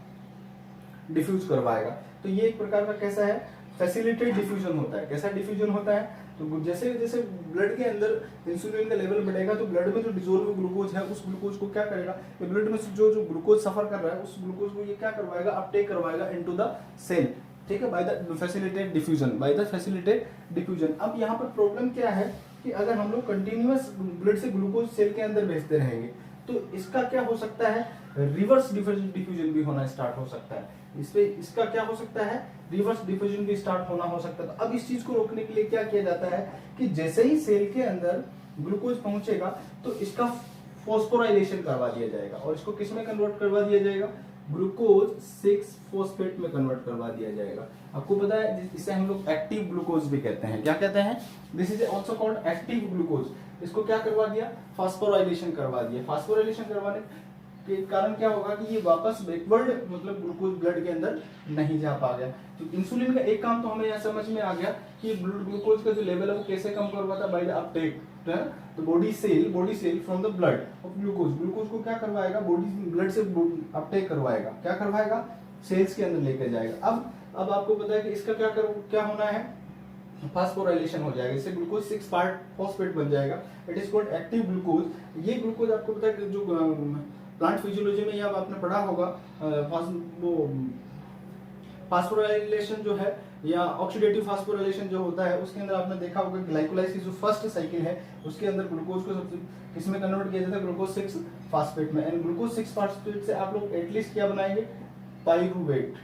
डिफ्यूज करवाएगा। तो ये एक प्रकार का कैसा है, फैसिलिटेट डिफ्यूजन होता है। कैसा डिफ्यूजन होता है, तो जैसे जैसे ब्लड के अंदर इंसुलिन का लेवल बढ़ेगा तो ब्लड में जो डिजोल्व ग्लूकोज है उस ग्लूकोज को क्या करेगा, ये ब्लड में जो जो ग्लूकोज सफर कर रहा है उस ग्लूकोज को ये क्या करवाएगा, अपटेक करवाएगा इनटू द सेल, ठीक है, by the facilitate diffusion, by the facilitate diffusion. अब यहाँ पर प्रॉब्लम क्या है कि अगर हम लोग कंटिन्यूअस ब्लड से ग्लूकोज सेल के अंदर भेजते रहेंगे तो इसका क्या हो सकता है, रिवर्स डिफ्यूजन भी होना स्टार्ट हो सकता है। इसका क्या हो सकता है, रिवर्स डिफ्यूजन भी स्टार्ट होना हो सकता है। तो अब इस चीज को रोकने के लिए क्या किया जाता है कि जैसे ही सेल के अंदर ग्लूकोज पहुंचेगा तो इसका फॉस्फोराइलेशन करवा दिया जाएगा, और इसको किस में कन्वर्ट करवा दिया जाएगा, ग्लूकोज 6 फॉस्फेट में कन्वर्ट करवा दिया जाएगा। आपको पता है इसे हम लोग एक्टिव ग्लूकोज भी कहते हैं, क्या कहते हैं, this is also called active glucose. इसको क्या करवा दिया, फास्फोराइलेशन करवा दिया। फास्फोराइलेशन करवाने के कारण क्या होगा कि ये वापस बैकवर्ड मतलब ग्लूकोज ब्लड के अंदर नहीं जा पा गया। तो इंसुलिन का एक काम तो हमें यहाँ समझ में आ गया कि ब्लड ग्लूकोज का जो लेवल है वो कैसे कम करवाता है, बाय द अपटेक। तो body cell from the blood of glucose को क्या करवाएगा, बॉडी ब्लड से अपटेक करवाएगा, क्या करवाएगा, सेल्स के अंदर लेकर जाएगा। अब आपको पता है कि इसका क्या होना है, फास्फोराइलेशन हो जाएगा, इससे ग्लूकोज 6 पार्ट फॉस्फेट बन जाएगा, it is called active glucose. ये ग्लूकोज आपको पता है कि जो प्लांट फिजियोलॉजी में या आपने पढ़ा होगा, वो फास्फोराइलेशन जो है या ऑक्सीडेटिव फास्फोराइलेशन जो होता है उसके अंदर आपने देखा होगा ग्लाइकोलाइसिस की जो फर्स्ट साइकिल है उसके अंदर ग्लूकोज को सबसे किसमें कन्वर्ट किया जाता है, ग्लूकोज 6 फास्फेट में। एंड ग्लूकोज 6 फास्फेट से आप लोग एटलीस्ट क्या बनाएंगे, पाइरूवेट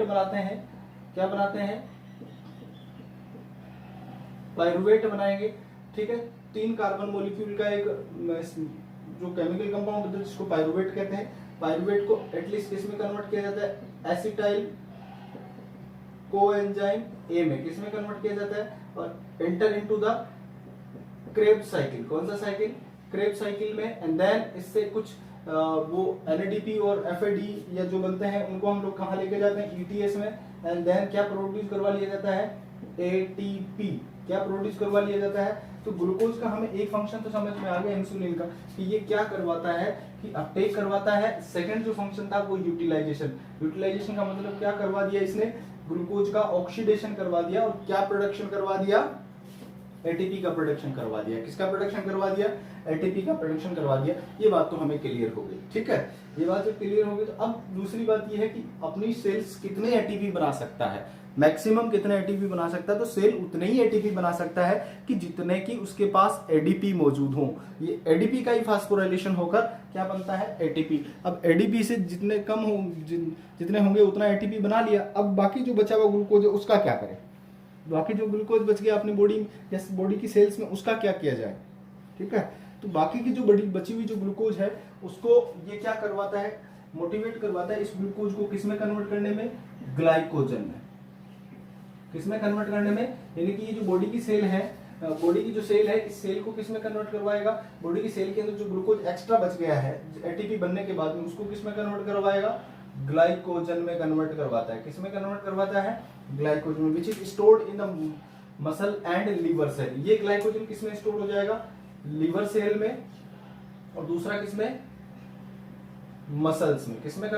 बनाते हैं, क्या बनाते हैं, पाइरूवेट बनाएंगे, ठीक है। 3 कार्बन मॉलिक्यूल का एक जो केमिकल कंपाउंड होता है जिसको पाइरूवेट कहते हैं। पाइरूवेट को एटलीस्ट किसमें कन्वर्ट किया जाता है, एसिटाइल कोएंजाइम ए में किसमें कन्वर्ट किया जाता है, और enter into the Krebs cycle. कौन सा साइकिल, क्रेब्स साइकिल में। एंड देन इससे कुछ वो NADP और FAD या जो बनते हैं उनको हम लोग कहाँ लेके जाते हैं, ETS में। एंड देन क्या प्रोड्यूस करवा लिया जाता है, ATP, क्या प्रोड्यूस करवा लिया जाता है। तो ग्लूकोज का हमें एक फंक्शन तो समझ में आ गया इंसुलिन का कि ये क्या करवाता है कि अपटेक करवाता है। सेकंड जो फंक्शन था वो यूटिलाइजेशन का मतलब क्या करवा दिया इसने, ग्लूकोज का ऑक्सीडेशन करवा दिया, और क्या प्रोडक्शन करवा दिया, ATP का प्रोडक्शन करवा दिया। किसका प्रोडक्शन करवा दिया, ATP का प्रोडक्शन करवा दिया। ये बात तो हमें क्लियर हो गई, ठीक है। ये बात जब क्लियर हो गई तो अब दूसरी बात ये है कि अपनी सेल्स कितने ATP बना सकता है, मैक्सिमम कितने ATP बना सकता है। तो सेल उतने ही ATP बना सकता है कि जितने की उसके पास ADP मौजूद हो। ये ADP का ही फास्फोराइलेशन होकर क्या बनता है, ATP। अब ADP से जितने कम हो जितने होंगे उतना ATP बना लिया। अब बाकी जो बचा हुआ ग्लूकोज है उसका क्या करें, बाकी जो ग्लूकोज बच गया अपनी बॉडी की सेल्स में उसका क्या किया जाए, ठीक है। तो बाकी की जो बची हुई जो ग्लूकोज है उसको ये क्या करवाता है, मोटिवेट करवाता है इस ग्लूकोज को किसमें कन्वर्ट करने में, ग्लाइकोजन में। किसमें कन्वर्ट करने में, यानी कि ये जो बॉडी की सेल है, बॉडी की जो सेल है इस सेल को किसमें कन्वर्ट करवाएगा, बॉडी की सेल के अंदर जो ग्लूकोज एक्स्ट्रा बच गया है ATP बनने के बाद में उसको किसमें कन्वर्ट करवाएगा, ग्लाइकोजन में कन्वर्ट करवाता है। किसमें कन्वर्ट करवाता है, ग्लाइकोजन में, which is stored in the muscle and liver cell. ये ग्लाइकोजन किसमें स्टोर हो जाएगा, लीवर सेल में, और दूसरा किसमें, मसल्स में। किसमें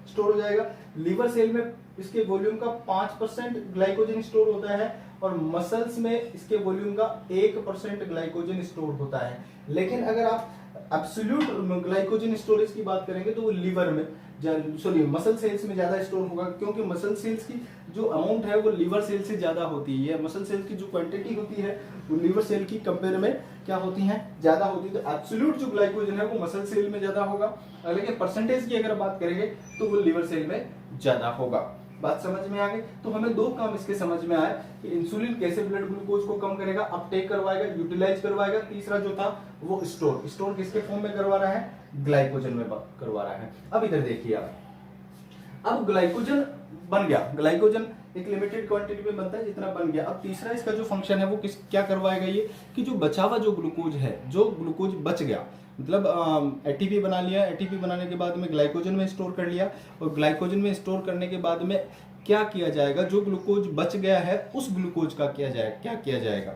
स्टोर हो जाएगा, लीवर सेल में इसके वॉल्यूम का 5% ग्लाइकोजन स्टोर होता है, और मसल्स में इसके वॉल्यूम का 1% ग्लाइकोजन स्टोर होता है। लेकिन अगर आप एब्सोल्यूट ग्लाइकोजन स्टोरेज की बात करेंगे तो वो लीवर में मसल सेल्स में ज्यादा स्टोर होगा, क्योंकि मसल सेल्स की जो अमाउंट है वो लीवर सेल से ज्यादा होती है। मसल सेल्स की जो क्वांटिटी होती है वो लीवर सेल की कंपेयर में क्या होती है, ज्यादा होती है। तो एब्सोल्यूट जो ग्लाइकोजन है वो मसल सेल में ज्यादा होगा, लेकिन परसेंटेज की अगर बात करेंगे तो वो लीवर सेल में ज्यादा होगा। बात समझ में आ गई। तो हमें 2 काम इसके समझ में आए कि इंसुलिन कैसे ब्लड ग्लूकोज को कम करेगा, अपटेक करवाएगा, यूटिलाइज करवाएगा। तीसरा जो था वो स्टोर किसके फॉर्म में करवा रहा है, ग्लाइकोजन में करवा रहा है। अब इधर देखिए आप, अब ग्लाइकोजन बन गया, ग्लाइकोजन एक लिमिटेड क्वांटिटी में बनता है, जितना बन गया। अब तीसरा इसका जो फंक्शन है वो क्या करवाएगा ये, कि जो बचा हुआ जो ग्लूकोज है, जो ग्लूकोज बच गया, मतलब एटीपी बना लिया, एटीपी बनाने के बाद में ग्लाइकोजन में स्टोर कर लिया, और ग्लाइकोजन में स्टोर करने के बाद में क्या किया जाएगा, जो ग्लूकोज बच गया है उस ग्लूकोज का क्या किया जाएगा,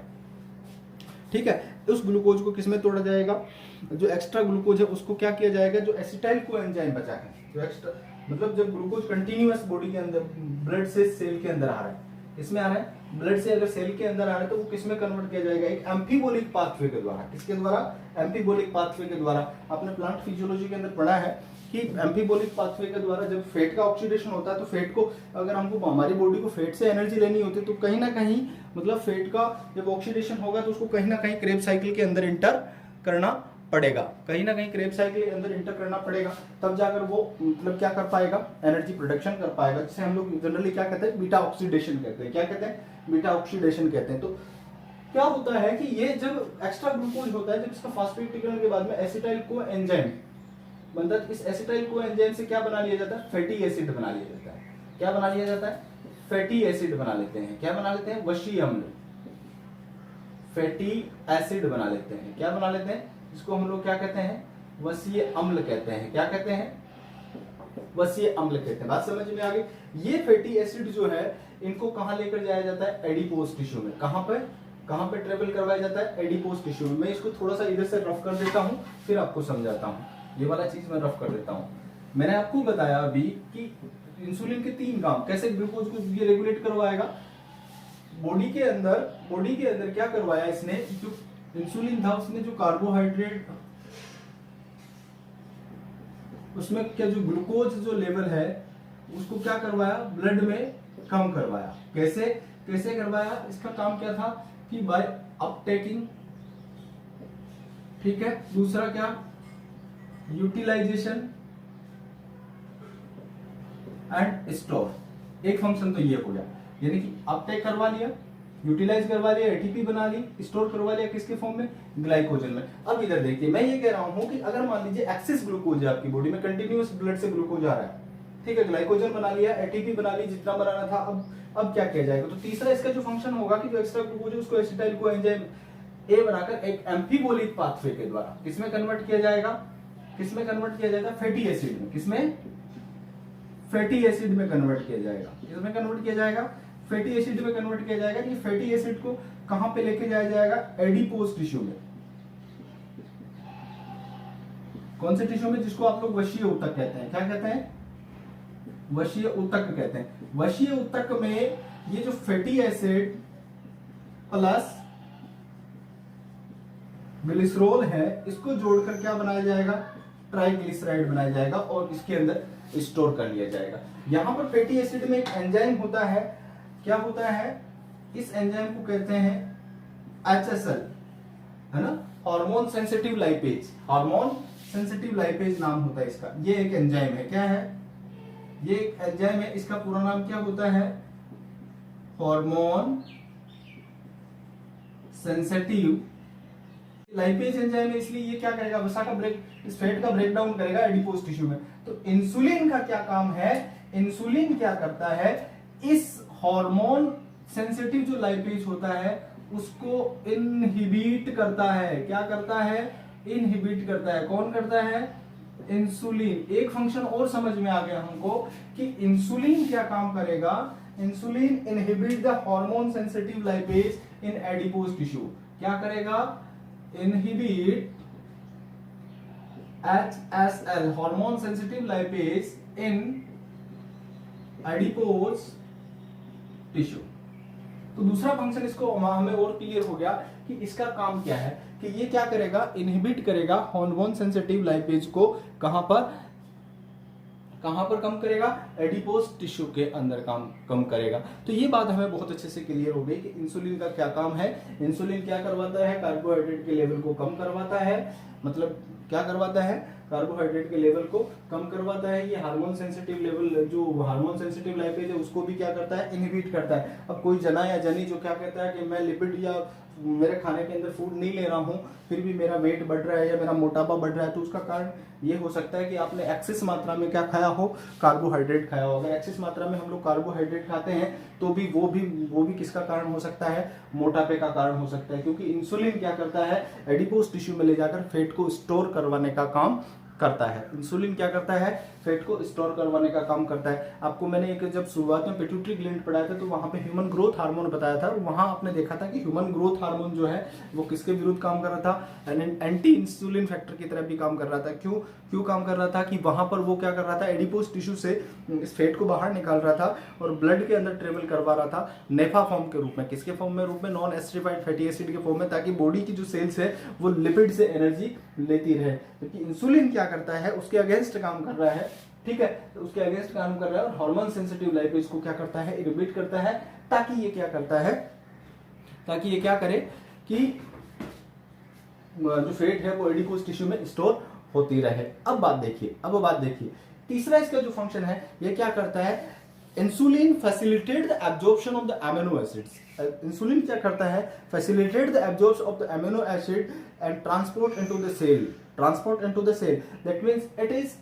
ठीक है, उस ग्लूकोज को किसमें तोड़ा जाएगा, जो एक्स्ट्रा ग्लूकोज है उसको क्या किया जाएगा, जो एसिटाइल कोएंजाइम बचा है, जो एक्स्ट्रा, मतलब जब ग्लूकोज कंटिन्यूअस बॉडी के अंदर, ब्लड से सेल के अंदर आ रहा है, इसमें आ रहा है, ब्लड से अगर सेल के अंदर आ रहा है तो वो किसमें कन्वर्ट किया जाएगा, एक एम्फीबोलिक पाथवे के द्वारा। किसके द्वारा, एम्फीबोलिक पाथवे के द्वारा। आपने प्लांट फिजियोलॉजी के अंदर पढ़ा है कि एम्फीबोलिक पाथवे के द्वारा जब फैट का ऑक्सीडेशन होता है, तो फैट को, अगर हमको हमारी बॉडी को फैट से एनर्जी लेनी होती है तो कहीं ना कहीं, मतलब फैट का जब ऑक्सीडेशन होगा तो उसको कहीं ना कहीं क्रेब साइकिल के अंदर इंटर करना पड़ेगा, कहीं ना कहीं क्रेब साइकिल के अंदर इंटर करना पड़ेगा, तब जाकर वो मतलब क्या कर पाएगा, एनर्जी प्रोडक्शन कर पाएगा, जिसे हम लोग जनरली क्या कहते हैं, बीटा ऑक्सीडेशन कहते हैं। क्या कहते हैं, बीटा ऑक्सीडेशन कहते हैं। तो क्या होता है कि ये जब एक्स्ट्रा ग्लूकोज होता है, जब इसका फास्फेटिकरण के बाद में एसिटाइल को एंजाइम बनता है, इस एसिटाइल को एंजाइम से क्या बना लिया जाता है, फैटी एसिड बना लिया जाता है। क्या बना लिया जाता है, फैटी एसिड बना लेते हैं। क्या बना लेते हैं, वशीय अम्ल, फैटी एसिड बना लेते हैं। क्या बना लेते हैं, जिसको हम लोग क्या कहते हैं, वसीय अम्ल कहते हैं। क्या कहते हैं, वसीय अम्ल कहते हैं। बात समझ में आ गई। ये फैटी एसिड जो है, इनको कहां लेकर जाया जाता है, एडिपोज टिश्यू में। कहां पे ट्रेवल करवाया जाता है, एडिपोज टिश्यू में। मैं इसको थोड़ा सा इधर से रफ कर देता हूं, फिर आपको समझाता हूं। ये वाला चीज मैं रफ कर देता हूं। मैंने आपको बताया अभी कि इंसुलिन के 3 काम, कैसे ग्लूकोज को ये रेगुलेट करवाएगा। बॉडी के अंदर क्या करवाया इसने, जो इंसुलिन था उसने जो कार्बोहाइड्रेट, उसमें क्या जो ग्लूकोज जो लेवल है उसको क्या करवाया, ब्लड में कम करवाया। कैसे करवाया, इसका काम क्या था कि बाय अपटेकिंग, ठीक है। दूसरा क्या, यूटिलाइजेशन एंड स्टोर। एक फंक्शन तो ये हो गया, यानी कि अपटेक करवा लिया, यूटिलाइज करवा लिया, एटीपी बना ली, स्टोर करवा लिया, किसके फॉर्म में, ग्लाइकोजन में। अब इधर देखिए, मैं ये कह रहा हूं कि अगर मान लीजिए एक्सेस ग्लूकोज है आपकी बॉडी में, कंटिन्यूअस ब्लड से ग्लूकोज आ रहा है, ठीक है, ग्लाइकोजन बना लिया, एटीपी बना ली, जितना बनाना था। अब क्या किया जाएगा, तो तीसरा इसका जो फंक्शन होगा कि जो एक्स्ट्रा ग्लूकोज है उसको एसिटाइल कोएंजाइम ए बनाकर एक एम्फीबोलिक पाथवे के द्वारा किसमें कन्वर्ट किया जाएगा, फैटी एसिड में। किसमें, फैटी एसिड में कन्वर्ट किया जाएगा। किसमें कन्वर्ट किया जाएगा, फैटी एसिड में कन्वर्ट किया जाएगा। कि फैटी एसिड को कहां पे लेके जाया जाएगा, एडिपोज टिश्यू में। कौन से टिश्यू में, जिसको आप लोग वशीय ऊतक कहते हैं। क्या कहते हैं, वशीय ऊतक कहते हैं। वशीय ऊतक में ये जो फैटी एसिड प्लस ग्लिसरॉल है, इसको जोड़कर क्या बनाया जाएगा, ट्राइग्लिसराइड बनाया जाएगा और इसके अंदर स्टोर कर लिया जाएगा। यहां पर फैटी एसिड में एक एंजाइम होता है, क्या होता है, इस एंजाइम को कहते हैं HSL, है ना, hormone sensitive lipase. Hormone sensitive lipase नाम होता है इसका। ये एक एंजाइम है। क्या है, ये एक एंजाइम है। इसका पूरा नाम क्या होता है, हार्मोन सेंसिटिव लाइपेज एंजाइम है। इसलिए ये क्या करेगा, वसा का इस फैट का ब्रेक डाउन करेगा एडिपोज टिश्यू में। तो इंसुलिन का क्या काम है, इंसुलिन क्या करता है, इस हार्मोन सेंसिटिव जो लाइपेज होता है उसको इनहिबिट करता है। क्या करता है, इनहिबिट करता है। कौन करता है, इंसुलिन। एक फंक्शन और समझ में आ गया हमको कि इंसुलिन क्या काम करेगा, insulin inhibit the hormone sensitive lipase in adipose tissue. क्या करेगा, inhibit HSL hormone sensitive lipase in adipose tissue. तो दूसरा फंक्शन इसको हमें और क्लियर हो गया कि इसका काम क्या है, कि ये क्या करेगा, इनहिबिट करेगा हार्मोन सेंसिटिव लाइपेज को। कहां पर कम करेगा, एडिपोज टिश्यू के अंदर कम करेगा। तो ये बात हमें बहुत अच्छे से क्लियर हो गई कि इंसुलिन का क्या काम है। इंसुलिन क्या करवाता है, कार्बोहाइड्रेट के लेवल को कम करवाता है। मतलब क्या करवाता है, कार्बोहाइड्रेट के लेवल को कम करवाता है। ये हार्मोन सेंसिटिव लेवल, जो हार्मोन सेंसिटिव लाइपेज है उसको भी क्या करता है, इनहिबिट करता है। अब कोई जना या जनी जो क्या कहता है कि मैं लिपिड या मेरे खाने के अंदर फूड नहीं ले रहा हूं, फिर भी मेरा वेट बढ़ रहा है या मेरा मोटापा बढ़ रहा है, तो उसका कारण ये हो सकता है कि आपने एक्सेस मात्रा में क्या खाया हो, कार्बोहाइड्रेट खाया होगा। एक्सेस मात्रा में हम लोग कार्बोहाइड्रेट खाते हैं तो भी वो भी किसका कारण हो सकता है, मोटापे का कारण हो सकता है, क्योंकि इंसुलिन क्या करता है, एडिपोज टिश्यू में ले जाकर फैट को स्टोर करवाने का काम करता है। इंसुलिन क्या करता है, फैट को स्टोर करवाने का काम करता है। आपको मैंने एक जब शुरुआत में पिट्यूटरी ग्लैंड पढ़ाया था तो वहां पे ह्यूमन ग्रोथ हार्मोन बताया था, वहां आपने देखा था कि ह्यूमन ग्रोथ हार्मोन जो है वो किसके विरुद्ध काम कर रहा था, एंटी इंसुलिन फैक्टर की तरह भी काम कर रहा था। क्यों काम कर रहा था कि वहां पर वो क्या कर रहा था, एडिपोज टिश्यू से इस फैट को बाहर निकाल रहा था और ब्लड के अंदर ट्रेवल करवा रहा था नेफा फॉर्म के रूप में। किसके फॉर्म में रूप में, नॉन एस्टरिफाइड फैटी एसिड के फॉर्म में, ताकि बॉडी की जो सेल्स है वो लिपिड से एनर्जी लेती रहे। क्योंकि इंसुलिन क्या करता है, उसके अगेंस्ट काम कर रहा है, ठीक है, तो उसके अगेंस्ट काम कर रहा है और हार्मोन सेंसिटिव लाइपेज को क्या करता है, इनहिबिट करता है, ताकि ये क्या करता है, ताकि ये क्या करे कि जो फैट है वो एडिपोज टिश्यू में स्टोर होती रहे। अब बात देखिए तीसरा इसका जो फंक्शन है ये क्या करता है, insulin facilitate the absorption of the amino acids. Insulin क्या करता है, facilitate the absorption of the amino acid and transport into the cell, that means it is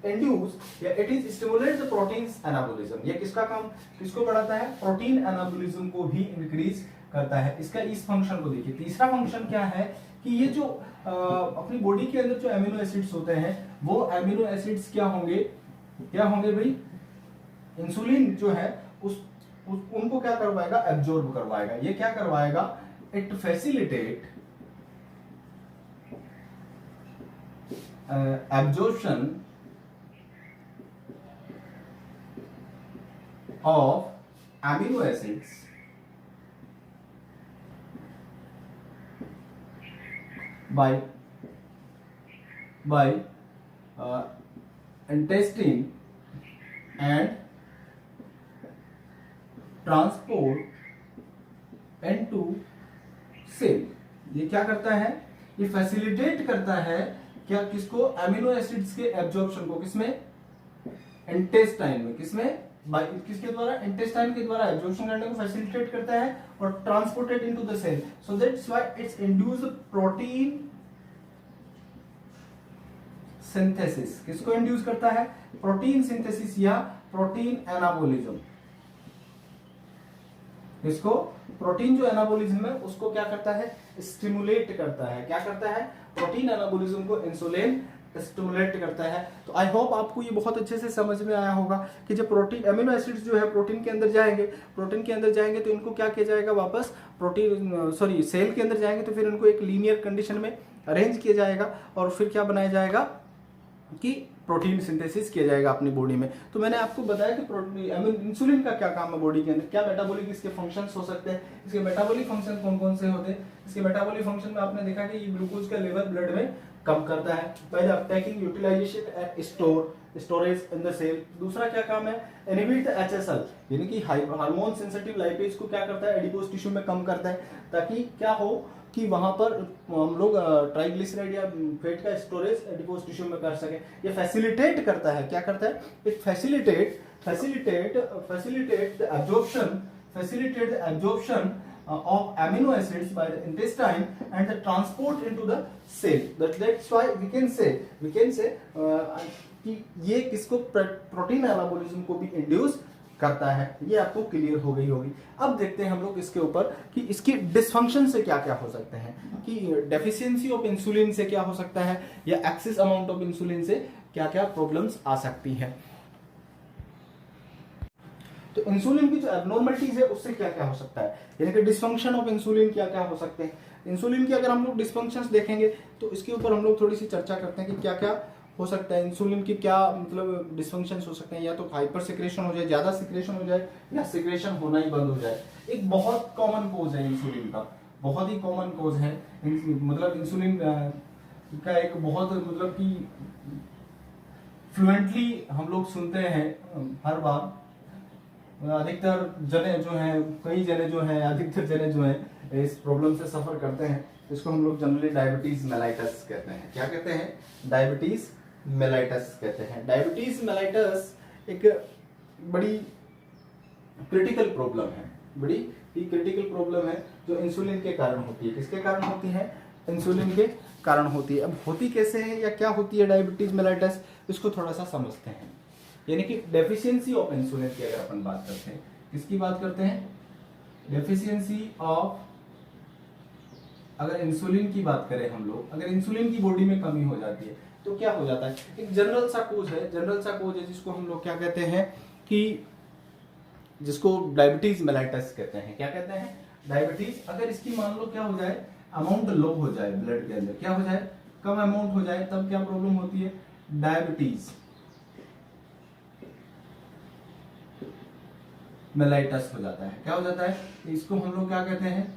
induce या it is stimulate the proteins anabolism. ये किसको बढ़ाता है, protein anabolism को भी इंक्रीज करता है। इसका इस फंक्शन को देखिए। तीसरा फंक्शन क्या है कि ये जो अपनी बॉडी के अंदर जो अमीनो एसिड्स होते हैं वो अमीनो एसिड्स क्या होंगे भाई, इंसुलिन जो है उनको क्या करवाएगा, एब्जॉर्ब करवाएगा। ये क्या करवाएगा, it facilitate absorption of amino acids by intestine and transport into cell। ये क्या करता है, ये फैसिलिटेट करता है क्या, किसको, अमीनो एसिड्स के एब्जॉर्प्शन को, किसमें, इंटेस्टाइन में, किसके द्वारा, इंटेस्टाइन के द्वारा एब्जॉर्प्शन करने को फैसिलिटेट करता है और transported into the cell. So that's why it's induce protein synthesis. किसको इंड्यूस करता है, प्रोटीन सिंथेसिस या प्रोटीन एनाबोलिज्म। इसको प्रोटीन जो एनाबोलिज्म है उसको क्या करता है, स्टिमुलेट करता है। क्या करता है, प्रोटीन एनाबोलिज्म को इंसुलिन स्टिमुलेट करता है। तो आई होप आपको ये बहुत अच्छे से समझ में आया होगा कि जब प्रोटीन अमीनो एसिड्स जो है प्रोटीन के अंदर जाएंगे तो इनको क्या किया जाएगा, वापस सेल के अंदर जाएंगे तो फिर इनको एक लीनियर कंडीशन में अरेंज किया जाएगा और फिर क्या बनाया जाएगा कि प्रोटीन सिंथेसिस किया जाएगा अपनी बॉडी में। तो मैंने आपको बताया कि इंसुलिन का क्या काम है बॉडी के अंदर, क्या मेटाबॉलिक इसके फंक्शंस हो सकते हैं, इसके मेटाबॉलिक फंक्शन कौन कौन से होते हैं। इसके मेटाबॉलिक फंक्शन में आपने देखा कि ये ग्लूकोज का लेवल ब्लड में कम करता है, पहले uptaking, utilization and storage in the cell. दूसरा क्या काम है, इनहिबिट एचएसएल यानी कि हार्मोन सेंसिटिव लाइपेज को क्या करता है, एडिपोज टिश्यू में कम करता है, ताकि क्या हो कि वहां पर हम लोग ट्राइग्लिसराइड या फैट का स्टोरेज एडिपोज टिश्यू में कर सके। ये फैसिलिटेट करता है, क्या करता है, it facilitate the absorption of amino acids by the intestine and the transport into the cell. That's why we can say कि ये किसको, प्रोटीन एनाबोलिज्म को भी इंड्यूस करता है। ये आपको क्लियर हो गई होगी। अब देखते हैं हम लोग इसके ऊपर कि इसकी डिसफंक्शन से क्या क्या हो सकते हैं, कि डेफिशिएंसी ऑफ इंसुलिन से क्या हो सकता है या एक्सेस अमाउंट ऑफ इंसुलिन से क्या क्या प्रॉब्लम्स आ सकती हैं। तो इंसुलिन की जो एबनॉर्मलिटीज है उससे क्या क्या हो सकता है, यानी कि डिसफंक्शन ऑफ इंसुलिन क्या क्या हो सकते हैं। इंसुलिन की अगर हम लोग डिसफंक्शंस देखेंगे तो इसके ऊपर हम लोग थोड़ी सी चर्चा करते हैं कि क्या क्या हो सकता है। इंसुलिन की क्या मतलब डिसफंक्शंस हो सकते हैं, या तो हाइपर सिक्रेशन हो जाए, ज्यादा सिक्रेशन हो जाए, या सिक्रेशन होना ही बंद हो जाए। एक बहुत कॉमन कोज है इंसुलिन का, बहुत ही कॉमन कोज है, मतलब इंसुलिन का एक बहुत मतलब कि फ्लुएंटली हम लोग सुनते हैं हर बार। अधिकतर जने जो हैं, कई जने जो हैं, अधिकतर जने जो हैं इस प्रॉब्लम से सफर करते हैं। इसको हम लोग जनरली डायबिटीज मेलाइटस कहते हैं। क्या कहते हैं, डायबिटीज मेलाइटस कहते हैं। डायबिटीज मेलाइटस एक बड़ी क्रिटिकल प्रॉब्लम है, बड़ी ही क्रिटिकल प्रॉब्लम है जो इंसुलिन के कारण होती है। किसके कारण होती है, इंसुलिन के कारण होती है। अब होती कैसे है या क्या होती है डायबिटीज मेलाइटस, इसको थोड़ा सा समझते हैं। यानी कि डेफिशिएंसी ऑफ इंसुलिन की अगर अपन बात करते हैं, किसकी बात करते हैं? डेफिशिएंसी ऑफ, अगर इंसुलिन की बात करें हम लोग, अगर इंसुलिन की बॉडी में कमी हो जाती है तो क्या हो जाता है? एक जनरल सा कोज है जिसको हम लोग क्या कहते हैं कि जिसको डायबिटीज मेलाइटस कहते हैं। क्या कहते हैं? डायबिटीज। अगर इसकी मान लो क्या हो जाए, अमाउंट लो हो जाए ब्लड के अंदर, क्या हो जाए, कम अमाउंट हो जाए, तब क्या प्रॉब्लम होती है? डायबिटीज मेलाइटस हो जाता है। क्या हो जाता है? इसको हम लोग क्या कहते हैं?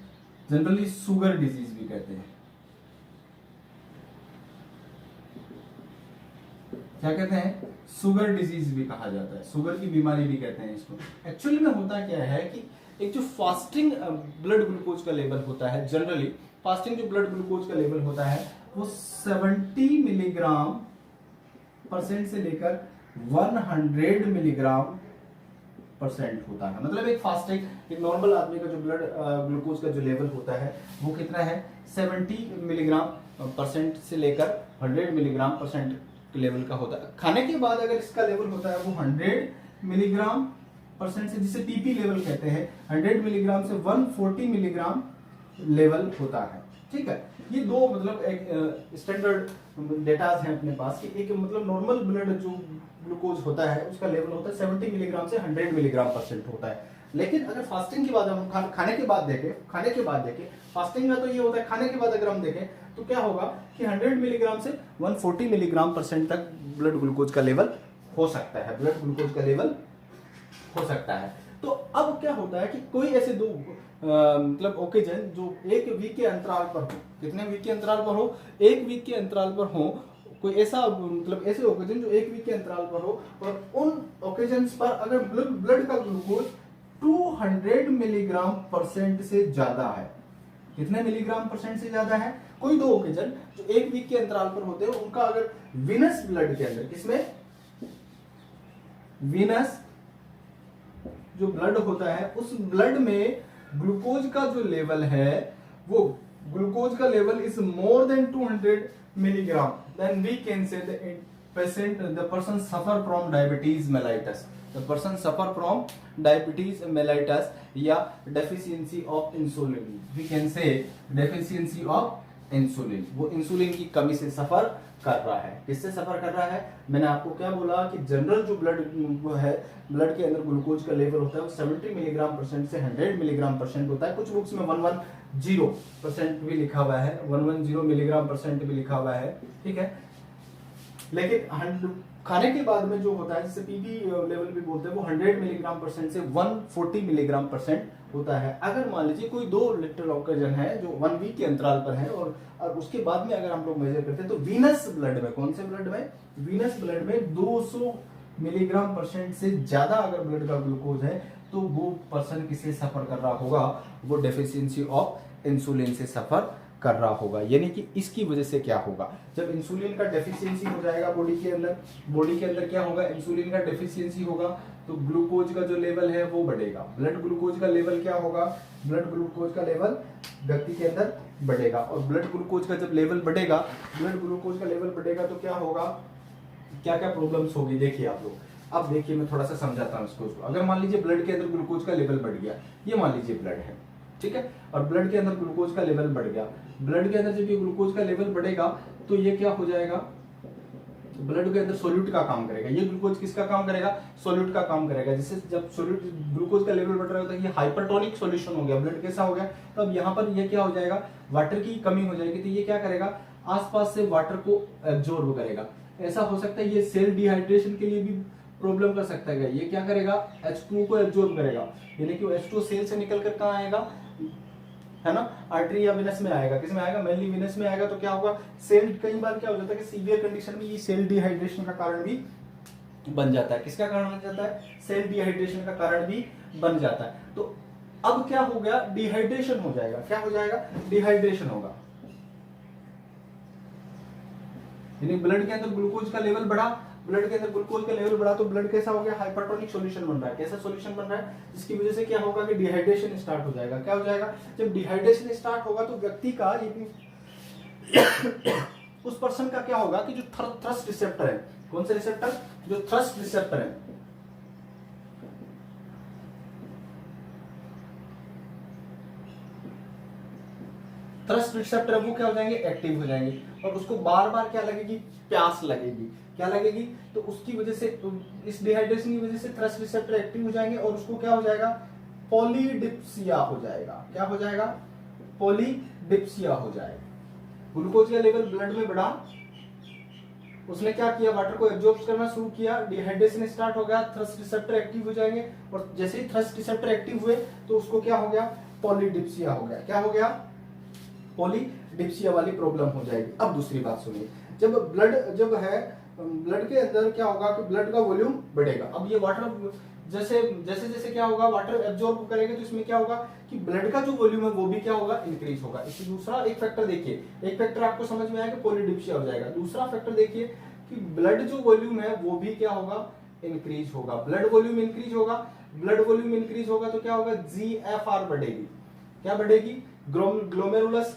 जनरली शुगर डिजीज भी कहते हैं। क्या कहते हैं? शुगर डिजीज भी कहा जाता है, शुगर की बीमारी भी कहते हैं इसको। एक्चुअली में होता क्या है कि एक जो फास्टिंग ब्लड ग्लूकोज का लेवल होता है, जनरली फास्टिंग जो ब्लड ग्लूकोज का लेवल होता है वो 70 मिलीग्राम परसेंट से लेकर 100 मिलीग्राम परसेंट होता है। मतलब एक फास्टिंग, एक नॉर्मल आदमी का जो ब्लड ग्लूकोज का जो लेवल होता है वो कितना है? 70 मिलीग्राम परसेंट से लेकर 100 मिलीग्राम परसेंट लेवल का होता है। खाने के बाद अगर इसका लेवल होता है वो 100 मिलीग्राम परसेंट से, जिसे पीपी लेवल कहते हैं, 100 मिलीग्राम से 140 मिलीग्राम लेवल होता है। ठीक है, ये दो मतलब एक स्टैंडर्ड डेटाज हैं अपने पास कि एक मतलब नॉर्मल ब्लड जो ग्लूकोज होता है उसका लेवल होता है 70 मिलीग्राम से 100 मिलीग्राम परसेंट होता है। लेकिन अगर फास्टिंग की बात हम खाने के बाद देखें, फास्टिंग का तो ये होता है, खाने के बाद अगर हम देखें तो क्या होगा कि 100 मिलीग्राम से 140 मिलीग्राम परसेंट तक ब्लड ग्लूकोज का लेवल हो सकता है, ब्लड ग्लूकोज का लेवल हो सकता है। तो अब क्या होता है कि कोई ऐसे दो मतलब ओकेजन जो एक वीक के अंतराल पर हो, कितने वीक के अंतराल पर हो? एक वीक के अंतराल पर हो, कोई ऐसा मतलब ऐसे ओकेजन जो एक वीक के अंतराल पर हो, और उन ओकेजन्स पर अगर ब्लड का ग्लूकोज 200 मिलीग्राम परसेंट से ज्यादा है। कितने मिलीग्राम परसेंट से ज्यादा है? कोई दो ओकेजन जो एक वीक के अंतराल पर होते हैं, उनका अगर वीनस ब्लड के अंदर, किसमें? वीनस जो ब्लड होता है उस ब्लड में ग्लूकोज का जो लेवल है, वो ग्लूकोज का level is more than 200 milligram, then we can say the person suffer from diabetes mellitus. The person suffer from diabetes mellitus या deficiency of insulin. We can say deficiency of insulin. वो insulin की कमी से सफर कर रहा है। किससे सफर कर रहा है? मैंने आपको क्या बोला कि जनरल जो ब्लड है, ब्लड के अंदर ग्लूकोज का लेवल होता है वो 70 मिलीग्राम परसेंट से 100 मिलीग्राम परसेंट होता है। कुछ बुक्स में 110% भी लिखा हुआ है, 110 मिलीग्राम परसेंट भी लिखा हुआ है। ठीक है, लेकिन खाने के बाद में जो होता है, जिसे पीपी लेवल भी बोलते हैं, वो 100 मिलीग्राम परसेंट से 140 मिलीग्राम परसेंट होता है। अगर मान लीजिए कोई दो लिटरल ऑकेजन है जो 1 वीक के अंतराल पर है, और उसके बाद में अगर हम लोग मेजर करते हैं तो वीनस ब्लड में, कौन से ब्लड में? वीनस ब्लड में 200 मिलीग्राम परसेंट से ज्यादा अगर ब्लड का ग्लूकोज है तो वो पर्सन किससे सफर कर रहा होगा? वो डेफिशिएंसी ऑफ इंसुलिन से सफर कर रहा होगा। यानी कि इसकी वजह से क्या होगा, जब इंसुलिन का डेफिशिएंसी हो जाएगा बॉडी के अंदर क्या होगा? इंसुलिन का डेफिशिएंसी होगा तो ग्लूकोज का जो लेवल है वो बढ़ेगा। ब्लड ग्लूकोज का लेवल क्या होगा? ब्लड ग्लूकोज का लेवल व्यक्ति के अंदर बढ़ेगा, और ब्लड ग्लूकोज का जब लेवल बढ़ेगा, तो क्या होगा, क्या क्या प्रॉब्लम्स होगी? देखिए आप लोग, अब देखिए मैं थोड़ा सा समझाता हूँ इसको। अगर मान लीजिए ब्लड के अंदर ग्लूकोज का लेवल बढ़ गया, ये मान लीजिए ब्लड है, ठीक है, और ब्लड के अंदर ग्लूकोज का लेवल बढ़ गया। ब्लड के अंदर जब ये ग्लूकोज का लेवल बढ़ेगा तो ये क्या हो जाएगा? ब्लड के अंदर सोल्यूट का काम करेगा। ये ग्लूकोज किसका काम करेगा? सोल्यूट का काम करेगा। जिससे जब सोल्यूट ग्लूकोज का लेवल बढ़ रहा होता है, ये हाइपरटोनिक सॉल्यूशन हो गया, ब्लड कैसा हो गया? तो अब यहाँ पर ये क्या हो जाएगा? वाटर की कमी हो जाएगी। तो ये क्या करेगा? आसपास से वाटर को एब्जॉर्ब करेगा। ऐसा हो सकता है ये सेल डिहाइड्रेशन के लिए भी प्रॉब्लम कर सकता है। ये क्या करेगा? H2 को एब्जॉर्ब करेगा, यानी कि H2 सेल से निकल कर कहाँ आएगा, है ना, आर्टरी या विनस में आएगा। किस में आएगा? मेनली विनस में आएगा। तो क्या होगा? सेल, कई बार क्या हो जाता है कि सीवियर कंडीशन में ये सेल डिहाइड्रेशन का कारण भी बन जाता है। किसका कारण बन जाता है? सेल डिहाइड्रेशन का कारण भी बन जाता है। तो अब क्या हो गया? डिहाइड्रेशन हो जाएगा। क्या हो जाएगा? डिहाइड्रेशन होगा, यानी ब्लड के अंदर ग्लूकोज का लेवल बढ़ा, तो ब्लड कैसा हो गया? हाइपरटोनिक सॉल्यूशन बन रहा है। कैसा सॉल्यूशन बन रहा है? जिसकी वजह से क्या होगा कि डिहाइड्रेशन स्टार्ट हो जाएगा। क्या हो जाएगा? जब डिहाइड्रेशन स्टार्ट होगा तो व्यक्ति का उस पर्सन का क्या होगा कि जो थ्रस्ट रिसेप्टर है, कौन से रिसेप्टर? जो थ्रस्ट रिसेप्टर है, थ्रस्ट रिसेप्टर है वो क्या हो जाएंगे, एक्टिव हो जाएंगे, और उसको बार बार क्या लगेगी, प्यास लगेगी, क्या लगेगी, तो उसकी वजह से, इस डिहाइड्रेशन की वजह से थ्रस्ट रिसेप्टर एक्टिव हो जाएंगे और उसको क्या हो जाएगा, पॉलीडिप्सिया हो जाएगा। क्या हो जाएगा, पॉलीडिप्सिया हो जाएगा। ग्लूकोज का लेवल ब्लड में बढ़ा, उसने क्या किया, वाटर को एब्जॉर्ब करना शुरू किया, डिहाइड्रेशन स्टार्ट हो गया, थ्रस्ट रिसेप्टर एक्टिव हो जाएंगे, और जैसे ही थ्रस्ट रिसेप्टर एक्टिव हुए तो उसको क्या हो गया, पॉलीडिप्सिया हो गया। क्या हो गया, पॉलीडिप्सिया वाली प्रॉब्लम हो जाएगी। अब दूसरी बात सुनिए, जब ब्लड के अंदर क्या होगा कि ब्लड का वॉल्यूम बढ़ेगा। अब ये वाटर जैसे जैसे क्या होगा, वाटर एब्जॉर्ब करेंगे तो इसमें क्या होगा कि ब्लड का जो वॉल्यूम है वो भी क्या होगा, इंक्रीज होगा। इसी दूसरा एक फैक्टर देखिए, एक फैक्टर आपको समझ में आया कि पॉलीडिप्सिया हो जाएगा, दूसरा फैक्टर देखिए कि ब्लड जो वॉल्यूम है वो भी क्या होगा, इंक्रीज होगा। ब्लड वॉल्यूम इंक्रीज होगा, ब्लड वॉल्यूम इंक्रीज होगा तो क्या होगा, GFR बढ़ेगी। क्या बढ़ेगी, ग्लोमेरुलस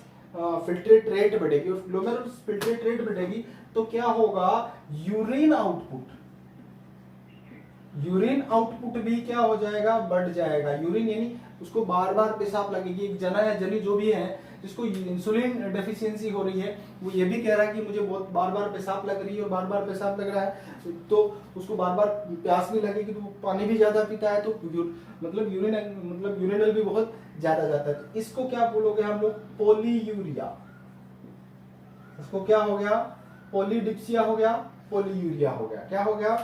फिल्ट्रेट रेट बढ़ेगी, और ग्लोमेरुलस फिल्ट्रेट रेट बढ़ेगी तो क्या होगा, यूरिन आउटपुट भी क्या हो जाएगा, बढ़ जाएगा। यूरिन यानी उसको बार बार पेशाब लगेगी। एक जना या जनी जो भी है जिसको इंसुलिन डेफिशिएंसी हो रही है, वो ये भी कह रहा है कि मुझे बहुत बार बार पेशाब लग रही है और बार बार पेशाब लग रहा है, तो उसको बार बार प्यास भी लगेगी, तो पानी भी ज्यादा पीता है, तो यूरिनल भी बहुत ज्यादा जाता है। तो इसको क्या बोलोगे हम लोग, पॉलीयूरिया। इसको क्या हो गया, पॉलीडिप्सिया हो गया, पॉलीयूरिया हो गया। क्या हो गया,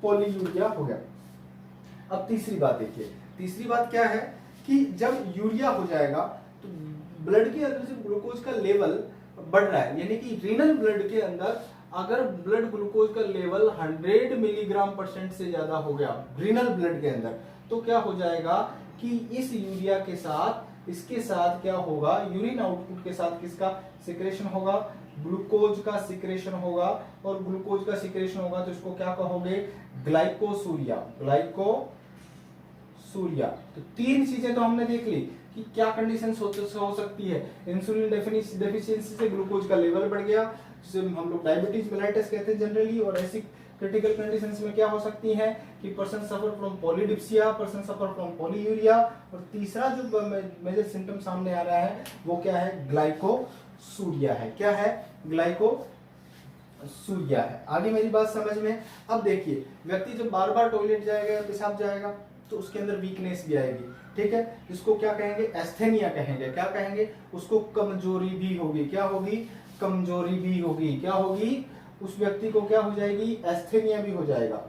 पॉलीयूरिया हो गया। अब तीसरी बात देखिए, तीसरी बात क्या है कि जब यूरिया हो जाएगा तो ब्लड के अंदर से ग्लूकोज का लेवल बढ़ रहा है, यानी कि रीनल ब्लड के अंदर अगर ब्लड ग्लूकोज का लेवल 100 मिलीग्राम परसेंट से ज्यादा हो गया रीनल ब्लड के अंदर, तो क्या हो जाएगा कि इस यूरिया के साथ, इसके साथ क्या होगा, यूरिन आउटपुट के साथ किसका सिक्रेशन होगा, ग्लूकोज का सिक्रेशन होगा, और ग्लूकोज का सिक्रेशन होगा तो इसको क्या कहोगे, ग्लाइकोसूरिया। ग्लाइकोसूरिया। तो तीन चीजें तो हमने देख ली कि क्या कंडीशन हो सकती है, इंसुलिन डेफिशिएंसी से ग्लूकोज का लेवल बढ़ गया, जिसे हम लोग डायबिटीज मेलाइटस कहते हैं जनरली, और ऐसी क्रिटिकल कंडीशंस में क्या हो सकती हैं कि person suffer from polydipsia, person suffer from polyuria, और तीसरा जो मेजर सिम्टम सामने आ रहा है वो क्या है, ग्लाइकोसूरिया है। क्या है, ग्लाइकोसूरिया है। आगे मेरी बात समझ में। अब देखिए, व्यक्ति जब बार बार टॉयलेट जाएगा, पेशाब जाएगा, तो उसके अंदर वीकनेस भी आएगी, ठीक है, जिसको क्या कहेंगे, एस्थेनिया कहेंगे। क्या कहेंगे, उसको कमजोरी भी होगी। क्या होगी, कमजोरी भी होगी। क्या होगी, उस व्यक्ति को क्या हो जाएगी, एस्थेनिया भी हो जाएगा,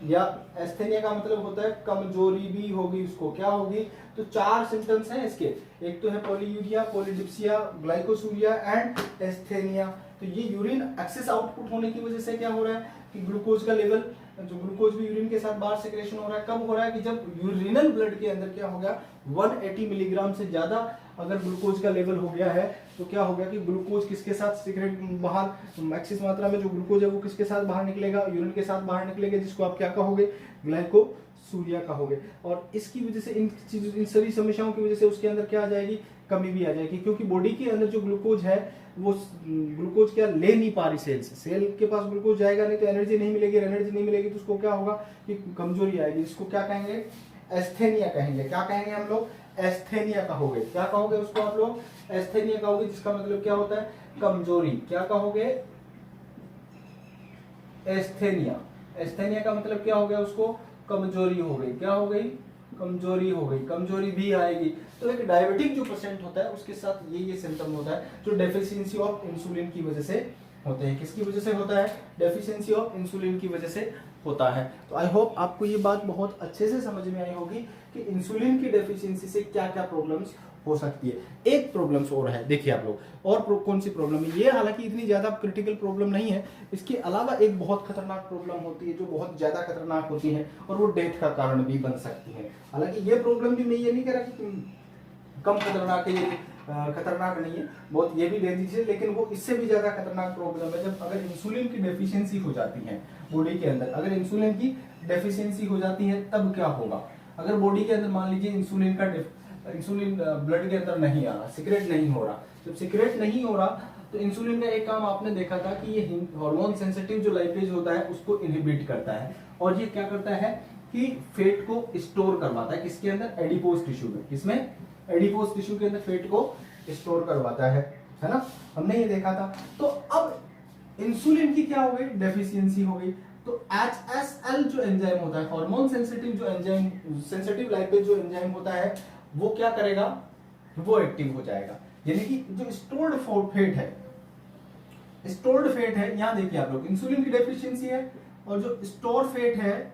या एस्थेनिया का मतलब होता है कमजोरी भी होगी उसको। क्या होगी, तो चार सिम्टम्स हैं इसके, एक तो है polyuria, polydipsia, glycosuria and asthenia. तो ये यूरिन एक्सेस आउटपुट होने की वजह से क्या हो रहा है कि ग्लूकोज का लेवल, जो ग्लूकोज भी यूरिन के साथ बाहर सिक्रेशन हो रहा है। कब हो रहा है कि जब यूरिनल ब्लड के अंदर क्या हो गया, 180 मिलीग्राम से ज्यादा अगर ग्लूकोज का लेवल हो गया है, तो क्या हो गया कि ग्लूकोज किसके साथ सिक्रेट बाहर, मैक्सिस मात्रा में जो ग्लूकोज है वो किसके साथ बाहर निकलेगा, यूरिन के साथ बाहर निकलेगा, जिसको आप क्या कहोगे, ग्लाइकोसूरिया कहोगे। और इसकी वजह से, इन सभी समस्याओं की वजह से उसके अंदर क्या आ जाएगी, कमी भी आ जाएगी, क्योंकि बॉडी के अंदर जो ग्लूकोज है वो ग्लूकोज क्या ले नहीं पा रही, सेल के पास ग्लूकोज जाएगा नहीं तो एनर्जी नहीं मिलेगी, एनर्जी नहीं मिलेगी तो उसको क्या होगा कि कमजोरी आएगी, जिसको क्या कहेंगे, एस्थेनिया कहेंगे। क्या कहेंगे हम लोग, एस्थेनिया कहोगे। क्या कहोगे उसको आप लोग, एस्थेनिया कहोगे, जिसका मतलब क्या होता है, कमजोरी। क्या कहोगे, एस्थेनिया। एस्थेनिया का मतलब क्या हो गया, उसको कमजोरी हो गई। क्या हो गई, कमजोरी हो गई, कमजोरी भी आएगी। तो एक डायबिटिक जो पेशेंट होता है उसके साथ ये सिम्टम होता है, जो डेफिशिएंसी ऑफ इंसुलिन की वजह से होते हैं। किसकी वजह से होता है, डेफिशिएंसी ऑफ इंसुलिन की वजह से होता है। तो आई होप आपको ये बात बहुत अच्छे से समझ में आई होगी कि इंसुलिन की डेफिशिएंसी से क्या क्या प्रॉब्लम्स हो सकती है। एक प्रॉब्लम्स और है, देखिए आप लोग, और कौन सी प्रॉब्लम है ये, हालांकि इतनी ज्यादा क्रिटिकल प्रॉब्लम नहीं है, इसके अलावा एक बहुत खतरनाक प्रॉब्लम होती है जो बहुत ज्यादा खतरनाक होती है और वो डेथ का कारण भी बन सकती है। हालांकि ये प्रॉब्लम भी मैं ये नहीं कह रहा कि कम खतरनाक है, ये खतरनाक नहीं है बहुत, ये भी ले दीजिए, लेकिन वो इससे भी ज्यादा खतरनाक प्रॉब्लम है जब अगर इंसुलिन की डेफिशिएंसी हो जाती है बॉडी के अंदर। अगर इंसुलिन की डेफिशिएंसी हो जाती है तब क्या होगा, अगर बॉडी के अंदर मान लीजिए इंसुलिन ब्लड के अंदर नहीं आ रहा, सिक्रेट नहीं हो रहा, जब सिक्रेट नहीं हो रहा तो इंसुलिन का एक काम आपने देखा था कि ये हार्मोन सेंसिटिव जो लाइपेज होता है उसको इनहिबिट करता है, और ये क्या करता है कि फैट को स्टोर करवाता है, किसके अंदर, एडिपोज टिश्यू में। किसमें, एडिपोज टिश्यू के अंदर फैट को स्टोर करवाता है ना, हमने ये देखा था। तो अब इंसुलिन की क्या हो गई, डेफिशिएंसी हो गई। तो HSL जो एंजाइम होता है, हार्मोन सेंसिटिव जो एंजाइम, सेंसिटिव लाइपेज जो एंजाइम होता है, वो क्या करेगा, वो एक्टिव हो जाएगा। यानी कि जो स्टोर्ड फैट है, स्टोर्ड फैट है, यहां देखिए आप लोग, इंसुलिन की डेफिशिएंसी है और जो स्टोर फैट है,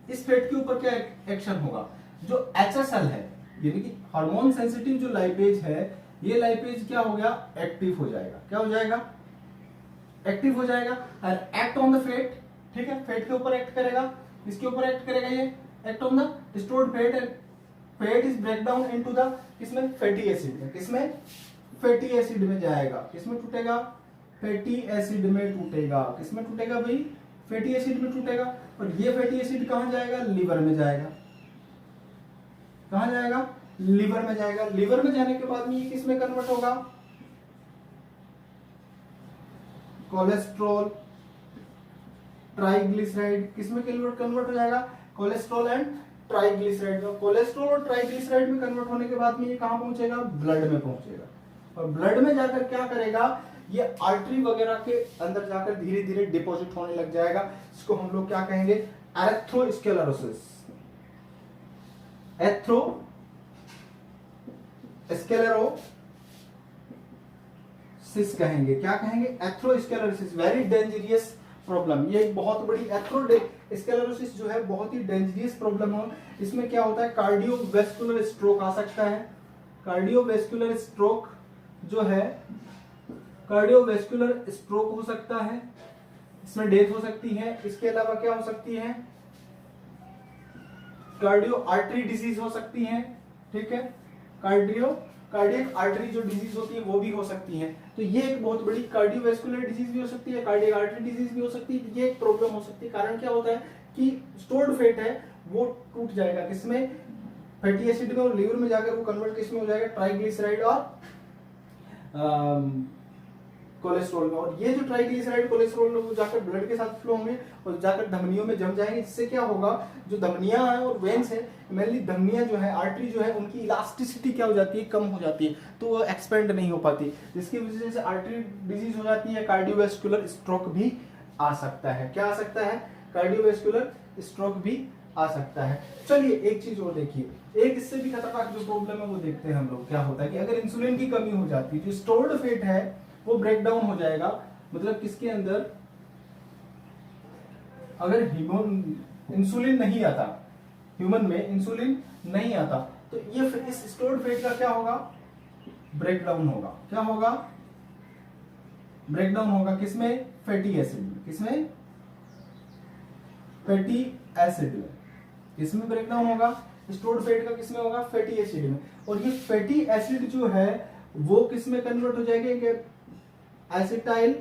इस फैट के ऊपर क्या एक्शन होगा, जो HSL है यानी कि हार्मोन सेंसिटिव जो लाइपेज है, ये लाइपेज क्या हो गया, एक्टिव हो जाएगा। क्या हो जाएगा, एक्टिव हो जाएगा और एक्ट ऑन द फैट। ठीक है, फैट के ऊपर एक्ट करेगा, इसके ऊपर एक्ट करेगा, ये act on the stored fat and fat is break down into the, किसमें, फैटी एसिड में। किसमें, फैटी एसिड में जाएगा। किसमें टूटेगा, फैटी एसिड में टूटेगा। किसमें टूटेगा भाई, फैटी एसिड में टूटेगा। और ये फैटी एसिड कहां जाएगा, लीवर में जाएगा। कहां जाएगा, लीवर में जाएगा। लीवर में जाने के बाद में ये किसमें कन्वर्ट होगा, कोलेस्ट्रॉल, ट्राइग्लिसराइड। किसमें कन्वर्ट हो जाएगा, कोलेस्ट्रॉल एंड ट्राइग्लिसराइड। कोलेस्ट्रॉल और ट्राइग्लिसराइड में कन्वर्ट होने के बाद में ये कहां पहुंचेगा, ब्लड में पहुंचेगा। और ब्लड में जाकर क्या करेगा, ये आर्टरी वगैरह के अंदर जाकर धीरे धीरे डिपॉजिट होने लग जाएगा। इसको हम लोग क्या कहेंगे, एथेरोस्क्लेरोसिस। एथेरोस्क्लेरोसिस कहेंगे। क्या कहेंगे, एथेरोस्क्लेरोसिस, वेरी डेंजरियस प्रॉब्लम। ये एक बहुत बड़ी एथेरोस्क्लेरोसिस जो है बहुत ही डेंजरियस प्रॉब्लम हो। इसमें क्या होता है, कार्डियोवैस्कुलर स्ट्रोक आ सकता है। कार्डियोवैस्कुलर स्ट्रोक जो है, कार्डियोवैस्कुलर स्ट्रोक हो सकता है, इसमें डेथ हो सकती है। इसके अलावा क्या हो सकती है, कार्डियो आर्टरी डिजीज हो सकती है। ठीक है, कार्डियक आर्टरी जो डिजीज होती है वो भी हो सकती है। तो ये एक बहुत बड़ी कार्डियोवैस्कुलर डिजीज भी हो सकती है, कार्डियक आर्टरी डिजीज भी हो सकती है। ये एक प्रॉब्लम हो सकती है। कारण क्या होता है कि स्टोर्ड फैट है वो टूट जाएगा, किसमें, फैटी एसिड में, और लीवर में जाकर वो कन्वर्ट किसमें हो जाएगा, ट्राइग्लिसराइड और कोलेस्ट्रॉल में। और ये जो ट्राइग्लिसराइड कोलेस्ट्रॉल वो जाकर ब्लड के साथ फ्लो होंगे और जाकर धमनियों में जम जाएंगे। इससे क्या होगा, जो धमनियां हैं और वेन्स है, मेनली धमनियां जो है, आर्टरी जो है, उनकी इलास्टिसिटी क्या हो जाती है, कम हो जाती है, तो वो एक्सपेंड नहीं हो पाती, जिसकी वजह से आर्टरी डिजीज हो जाती है। कार्डियोवैस्कुलर स्ट्रोक भी आ सकता है। क्या आ सकता है, कार्डियोवैस्कुलर स्ट्रोक भी आ सकता है। चलिए एक चीज और देखिए, एक इससे भी खतरनाक जो प्रॉब्लम है वो देखते हैं हम लोग। क्या होता है कि अगर इंसुलिन की कमी हो जाती है, जो स्टोर्ड फैट है वो ब्रेक डाउन हो जाएगा। मतलब किसके अंदर, अगर इंसुलिन नहीं आता, ह्यूमन में इंसुलिन नहीं आता, तो ये इस स्टोर्ड फैट का क्या होगा, ब्रेक डाउन होगा। क्या होगा, ब्रेक डाउन होगा। किसमें, फैटी एसिड में। किसमें, फैटी एसिड में। किसमें ब्रेक डाउन होगा, स्टोर्ड फैट का किसमें होगा, फैटी एसिड में। और ये फैटी एसिड जो है वो किसमें कन्वर्ट हो जाएंगे, एसिटाइल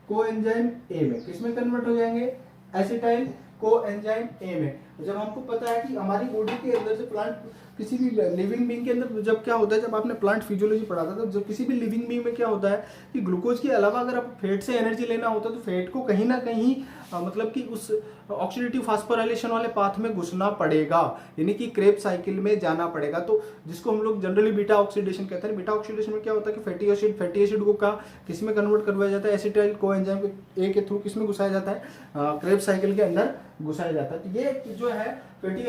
कोएंजाइम ए में। किसमें कन्वर्ट हो जाएंगे, एसिटाइल कोएंजाइम ए में। जब हमको पता है कि हमारी बॉडी के अंदर से प्लांट, किसी भी लिविंग बीइंग के अंदर जब क्या होता है, जब आपने प्लांट फिजियोलॉजी पढ़ा था, तो जब किसी भी लिविंग बीइंग में क्या होता है कि ग्लूकोज के अलावा अगर आप फैट से एनर्जी लेना होता है तो फैट को कहीं ना कहीं मतलब कि उस ऑक्सीडेटिव फास्फोराइलेशन वाले पाथ में घुसना पड़ेगा, यानी कि क्रेब साइकिल में जाना पड़ेगा। तो जिसको हम लोग जनरली बीटा ऑक्सीडेशन कहते हैं। बीटा ऑक्सीडेशन में क्या होता है कि फैटी एसिड को किस में कन्वर्ट करवाया जाता है, एसिटाइल कोएंजाइम ए के थ्रू किसमें घुसाया जाता है, क्रेब साइकिल के अंदर घुसाया जाता है। तो ये जो है फैटी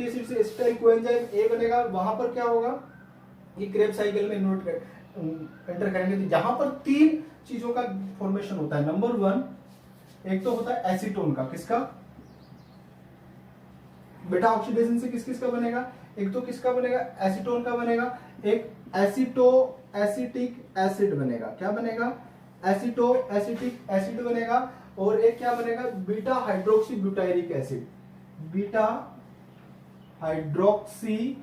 एसिड से एसिटाइल कोएंजाइम ए बनेगा। वहां पर क्या होगा, ये क्रेब साइकिल में एंटर करेंगे। जहां पर 3 चीजों का फॉर्मेशन होता है। नंबर 1, एक तो होता है एसीटोन का। किसका, बीटा ऑक्सीडेशन से किस का बनेगा, एक तो किसका बनेगा, एसीटोन का बनेगा। एक एसिटिक एसिड बनेगा। क्या बनेगा, एसिटिक एसिड बनेगा। और एक क्या बनेगा, beta hydroxy butyric acid. Beta hydroxy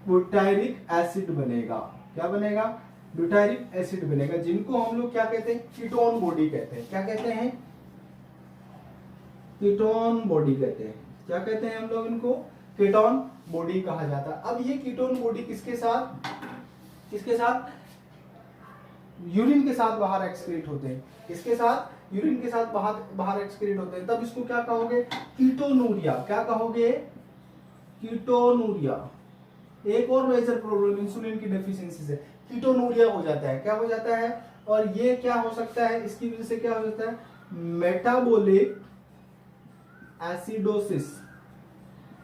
butyric acid बनेगा। क्या बनेगा, ब्यूटायरिक एसिड बनेगा, जिनको हम लोग क्या कहते हैं, कीटोन बॉडी कहते हैं। क्या कहते हैं, कीटोन बॉडी कहते हैं। क्या कहते हैं हम लोग इनको, कीटोन बॉडी कहा जाता है। अब ये कीटोन बॉडी किसके साथ यूरिन के साथ बाहर एक्सक्रीट होते हैं। किसके साथ, यूरिन के साथ बाहर एक्सक्रीट होते हैं। तब इसको क्या कहोगे, कीटोनूरिया। क्या कहोगे, कीटोनूरिया, एक और मेजर प्रॉब्लम इंसुलिन की डेफिशिएंसी से कीटोनूरिया हो जाता है। क्या हो जाता है? और ये क्या हो सकता है, इसकी वजह से क्या हो जाता है? मेटाबॉलिक एसिडोसिस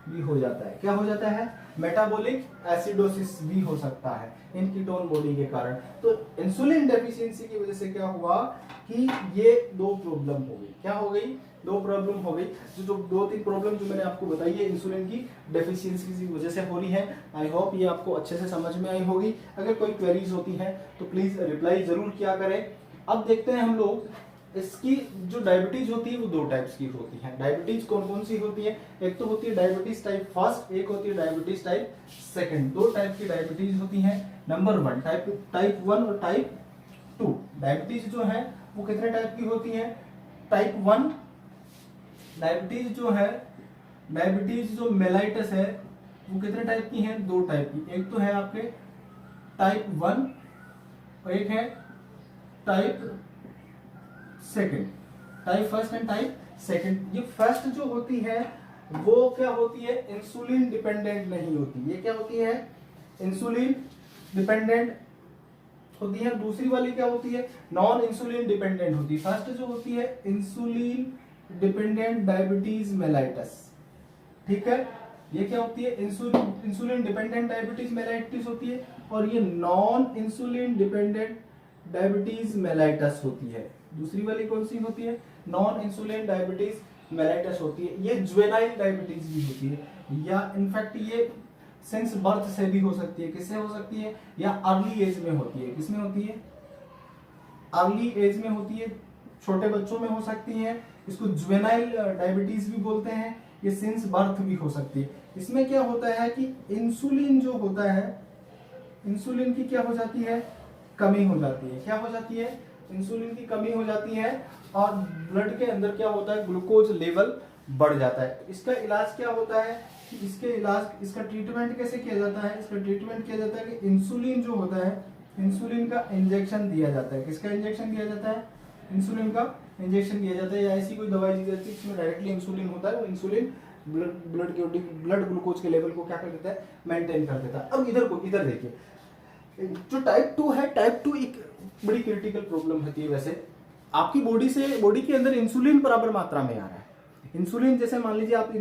भी हो जाता है। क्या हो जाता है? मेटाबॉलिक एसिडोसिस भी हो सकता है इन कीटोन बॉडी के कारण। तो इंसुलिन डेफिशिएंसी की वजह से क्या हुआ कि ये दो प्रॉब्लम हो गई। क्या हो गई? दो प्रॉब्लम हो गई। जो दो तीन प्रॉब्लम जो मैंने आपको बताई है इंसुलिन की डेफिशिएंसी की वजह से हो रही है। आई होप ये आपको अच्छे से समझ में आई होगी। अगर कोई क्वेरीज होती है तो प्लीज रिप्लाई जरूर किया करें। अब देखते हैं हम लोग इसकी जो डायबिटीज होती है वो दो टाइप्स की होती है। डायबिटीज कौन कौन सी होती है? एक तो होती है डायबिटीज टाइप फर्स्ट, एक होती है डायबिटीज टाइप सेकंड। दो टाइप की डायबिटीज होती है। नंबर 1 टाइप 1 और टाइप 2। डायबिटीज जो है वो कितने टाइप की होती है? टाइप 1 डायबिटीज जो है, डायबिटीज जो मेलाइटस है वो कितने टाइप की है? दो टाइप की। एक तो है आपके टाइप 1 और एक है type second. Type first and type second. ये फर्स्ट जो होती है वो क्या होती है? इंसुलिन डिपेंडेंट नहीं होती। ये क्या होती है? इंसुलिन डिपेंडेंट होती है। दूसरी वाली क्या होती है? नॉन इंसुलिन डिपेंडेंट होती है। फर्स्ट जो होती है इंसुलिन डिपेंडेंट डायबिटीज मेलाइटस। ठीक है, ये क्या होती है? इंसुलिन डिपेंडेंट डायबिटीज मेलाइटिस होती है। और ये non insulin dependent diabetes mellitus होती है। दूसरी वाली कौन सी होती है? नॉन इंसुलिन डायबिटीज मेलाइटस होती है। ये जुवेनाइल डायबिटीज भी होती है, या इनफैक्ट ये सिंस बर्थ से भी हो सकती है। किससे हो सकती है? या अर्ली एज में होती है। किसमें होती है? अर्ली एज में होती है, छोटे बच्चों में हो सकती है। इसको जुवेनाइल डायबिटीज भी बोलते हैं। ये सिंस बर्थ भी हो सकती है। इसमें क्या होता है कि इंसुलिन जो होता है, इंसुलिन की क्या हो जाती है? कमी हो जाती है। क्या हो जाती है? इंसुलिन की कमी हो जाती है और ब्लड के अंदर क्या होता है? ग्लूकोज लेवल बढ़ जाता है। इसका इलाज क्या होता है कि इसका ट्रीटमेंट कैसे किया जाता है? इसका ट्रीटमेंट किया जाता है कि इंसुलिन जो होता है, इंसुलिन का इंजेक्शन दिया जाता है। किसका इंजेक्शन दिया जाता है? इंसुलिन का इंजेक्शन दिया जाता है, या ऐसी कोई दवाई दी जाती है जिसमें डायरेक्टली इंसुलिन होता है। वो इंसुलिन ब्लड ग्लूकोज के लेवल को क्या कर देता है? मेंटेन कर देता है। अब इधर देखिए, जो टाइप 2 है, टाइप 2 एक बड़ी क्रिटिकल प्रॉब्लम होती है। वैसे आपकी बॉडी के अंदर इंसुलिन बराबर मात्रा में आ रहा है। इंसुलिन जैसे मान लीजिए आप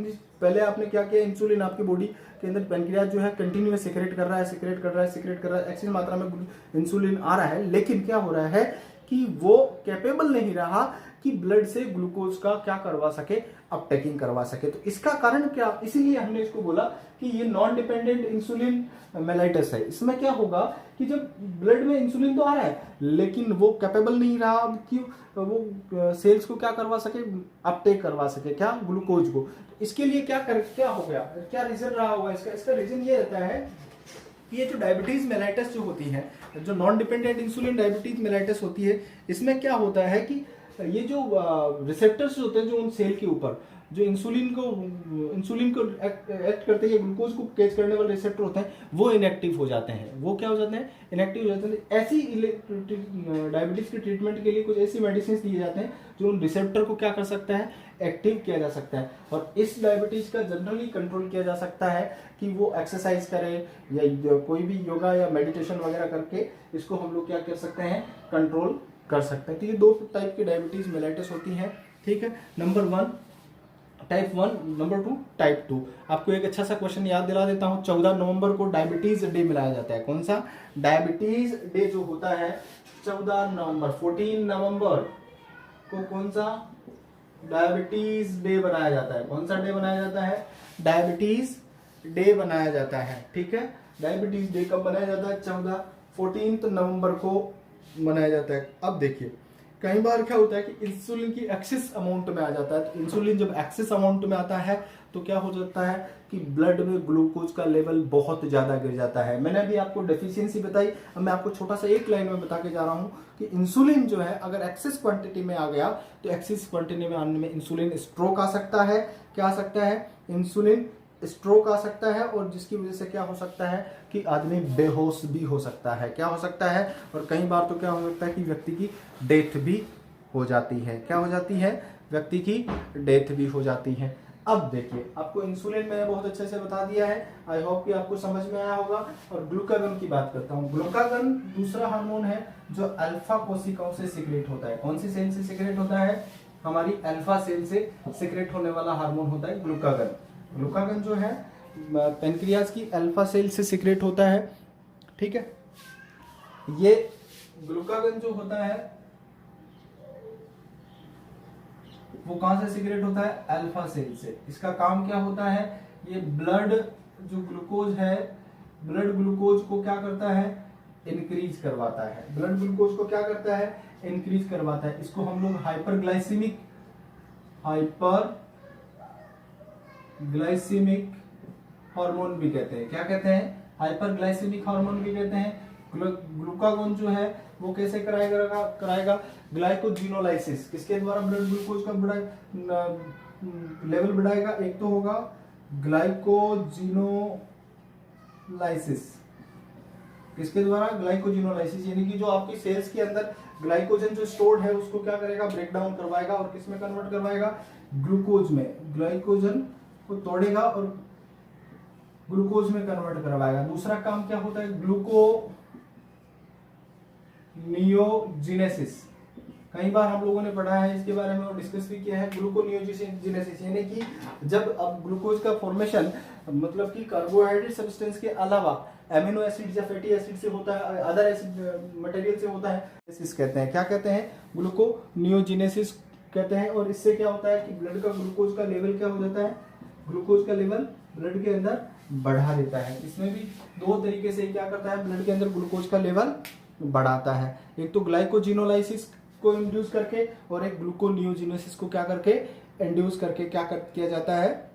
पहले आपने क्या किया, इंसुलिन आपकी बॉडी के अंदर पैनक्रियाज जो है कंटिन्यूअस सिक्रेट कर रहा है, एक्सेस मात्रा में इंसुलिन आ रहा है। लेकिन क्या हो रहा है कि वो कैपेबल नहीं रहा कि ब्लड से ग्लूकोज का क्या करवा सके, अपटेकिंग करवा सके। तो इसका कारण क्या? इसीलिए हमने इसको बोला कि ये नॉन डिपेंडेंट इंसुलिन मेलाइटस है। इसमें क्या होगा कि जब ब्लड में इंसुलिन तो आ रहा है लेकिन वो कैपेबल नहीं रहा कि वो सेल्स को क्या करवा सके, अपटेक करवा सके, क्या? ग्लूकोज को। तो इसके लिए क्या हो गया, क्या रीजन रहा होगा इसका रीजन ये रहता है कि ये जो डायबिटीज मेलाइटस जो होती है, जो non dependent insulin diabetes mellitus होती है, इसमें क्या होता है कि ये जो रिसेप्टर्स होते हैं जो उन सेल के ऊपर जो इंसुलिन को एक्ट करते हैं, ग्लूकोज को कैच करने वाले रिसेप्टर होते हैं, वो इनएक्टिव हो जाते हैं। वो क्या हो जाते हैं? इनएक्टिव हो जाते हैं। ऐसी डायबिटीज के ट्रीटमेंट के लिए कुछ ऐसी मेडिसिन दिए जाते हैं जो उन रिसेप्टर को क्या कर सकता है? एक्टिव किया जा सकता है। और इस डायबिटीज का जनरली कंट्रोल किया जा सकता है कि वो एक्सरसाइज करे या कोई भी योगा या मेडिटेशन वगैरह करके इसको हम लोग क्या कर सकते हैं? कंट्रोल कर सकते हैं। तो ये दो टाइप की डायबिटीज मेलाइटस होती है। ठीक है, नंबर 1 टाइप 1, नंबर 2 टाइप 2। आपको एक अच्छा सा क्वेश्चन याद दिला देता हूं। 14 नवंबर को डायबिटीज डे मनाया जाता है। कौन सा? डायबिटीज डे जो होता है 14 नवंबर, 14 नवंबर को कौन सा डायबिटीज डे बनाया जाता है? कौन सा डे बनाया जाता है? डायबिटीज डे बनाया जाता है। ठीक है, डायबिटीज डे कब बनाया जाता है? 14 नवंबर को मनाया जाता है। अब देखिए, कई बार क्या होता है कि इंसुलिन की एक्सेस अमाउंट में आ जाता है। तो इंसुलिन जब एक्सेस अमाउंट में आता है तो क्या हो जाता है कि ब्लड में ग्लूकोज का लेवल बहुत ज्यादा गिर जाता है। मैंने अभी आपको डेफिशिएंसी बताई, अब मैं आपको छोटा सा एक लाइन में बता के जा रहा हूं कि इंसुलिन जो है अगर एक्सेस क्वांटिटी में आ गया तो एक्सेस क्वांटिटी में आने में इंसुलिन स्ट्रोक आ सकता है। क्या आ सकता है? इंसुलिन स्ट्रोक आ सकता है, और जिसकी वजह से क्या हो सकता है कि आदमी बेहोश भी हो सकता है। क्या हो सकता है? और कई बार तो क्या हो सकता है कि व्यक्ति की डेथ भी हो जाती है। क्या हो जाती है? व्यक्ति की डेथ भी हो जाती है। अब देखिए, आपको इंसुलिन मैंने बहुत अच्छे से बता दिया है, आई होप कि आपको समझ में आया होगा। और ग्लूकागन की बात करता हूँ। ग्लूकागन दूसरा हार्मोन है जो अल्फा कोशिकाओं से सिक्रेट होता है। कौन सी सेल से सिक्रेट होता है? हमारी अल्फा सेल से सिक्रेट होने वाला हार्मोन होता है ग्लूकागन। ग्लूकागन जो है पेनक्रियाज की अल्फा सेल से सिक्रेट होता है, ठीक है। ये ग्लूकागन जो होता है वो कहां से सिक्रेट होता है? अल्फा सेल से। इसका काम क्या होता है? ये ब्लड जो ग्लूकोज है, ब्लड ग्लूकोज को क्या करता है? इंक्रीज करवाता है। ब्लड ग्लूकोज को क्या करता है? इंक्रीज करवाता है। इसको हम लोग हाइपरग्लाइसीमिक हार्मोन भी कहते हैं। क्या कहते हैं? हाइपरग्लाइसीमिक हार्मोन भी कहते हैं। ग्लूकागोन जो है वो कैसे कराएगा? ग्लाइकोजिनोलाइसिस। किसके द्वारा ब्लड ग्लूकोज का लेवल बढ़ाएगा? एक तो होगा ग्लाइकोजिनोलाइसिस। किसके द्वारा? ग्लाइकोजिनोलाइसिस, यानी कि जो आपकी सेल्स के अंदर ग्लाइकोजन जो स्टोर्ड है उसको क्या करेगा? ब्रेक डाउन करवाएगा और किस में कन्वर्ट करवाएगा? ग्लूकोज में। ग्लाइकोजन को तोड़ेगा और ग्लूकोज में कन्वर्ट करवाएगा। दूसरा काम क्या होता है? ग्लूकोनियोजिनेसिस। कई बार हम लोगों ने पढ़ा है इसके बारे में और डिस्कस भी किया है। ग्लूकोनियोजिनेसिस यानी कि जब अब ग्लूकोज का फॉर्मेशन मतलब कि कार्बोहाइड्रेट सब्सटेंस के अलावा एमिनो एसिड या फैटी एसिड से होता है, अदर एसिड मटेरियल से होता है, इस कहते हैं। क्या कहते हैं? ग्लूकोनियोजिनेसिस कहते हैं। और इससे क्या होता है कि ब्लड का ग्लूकोज का लेवल क्या हो जाता है? ग्लूकोज का लेवल ब्लड के अंदर बढ़ा देता है। इसमें भी दो तरीके से क्या करता है? ब्लड के अंदर ग्लूकोज का लेवल बढ़ाता है। एक तो ग्लाइकोजिनोलाइसिस को इंड्यूस करके और एक ग्लूकोनियोजिनेसिस को क्या करके? इंड्यूस करके किया जाता है?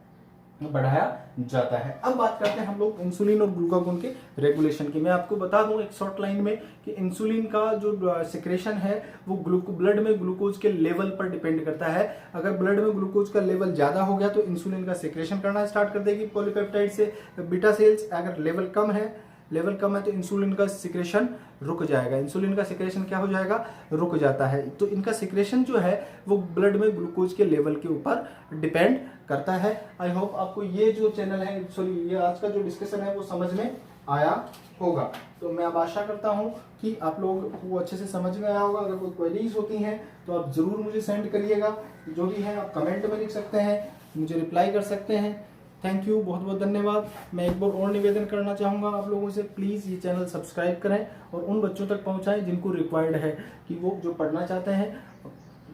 बढ़ाया जाता है। अब बात करते हैं हम लोग इंसुलिन और ग्लूकागोन के रेगुलेशन की। मैं आपको बता दूं एक शॉर्ट लाइन में कि इंसुलिन का जो सिक्रेशन है वो ब्लड में ग्लूकोज के लेवल पर डिपेंड करता है। अगर ब्लड में ग्लूकोज का लेवल ज्यादा हो गया तो इंसुलिन का सिक्रेशन करना स्टार्ट कर देगी पॉलीपेप्टाइड से बीटा सेल्स। अगर लेवल कम है तो इंसुलिन का सिक्रेशन रुक जाएगा। इंसुलिन का सिक्रेशन क्या हो जाएगा? रुक जाता है। तो इनका सिक्रेशन जो है वो ब्लड में ग्लूकोज के लेवल के ऊपर डिपेंड करता है। आई होप आपको ये जो चैनल है, ये आज का जो डिस्कशन है वो समझ में आया होगा। तो मैं अब आशा करता हूँ कि आप लोग को अच्छे से समझ में आया होगा। अगर कोई क्वेरीज होती हैं तो आप जरूर मुझे सेंड करिएगा। जो भी है आप कमेंट में लिख सकते हैं, मुझे रिप्लाई कर सकते हैं। थैंक यू, बहुत बहुत धन्यवाद। मैं एक बार और निवेदन करना चाहूँगा आप लोगों से, प्लीज़ ये चैनल सब्सक्राइब करें और उन बच्चों तक पहुँचाएं जिनको रिक्वायर्ड है कि वो जो पढ़ना चाहते हैं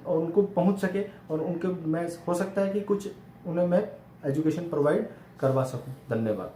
और उनको पहुँच सके और उनके मैं हो सकता है कि कुछ उन्हें मैं एजुकेशन प्रोवाइड करवा सकूँ। धन्यवाद।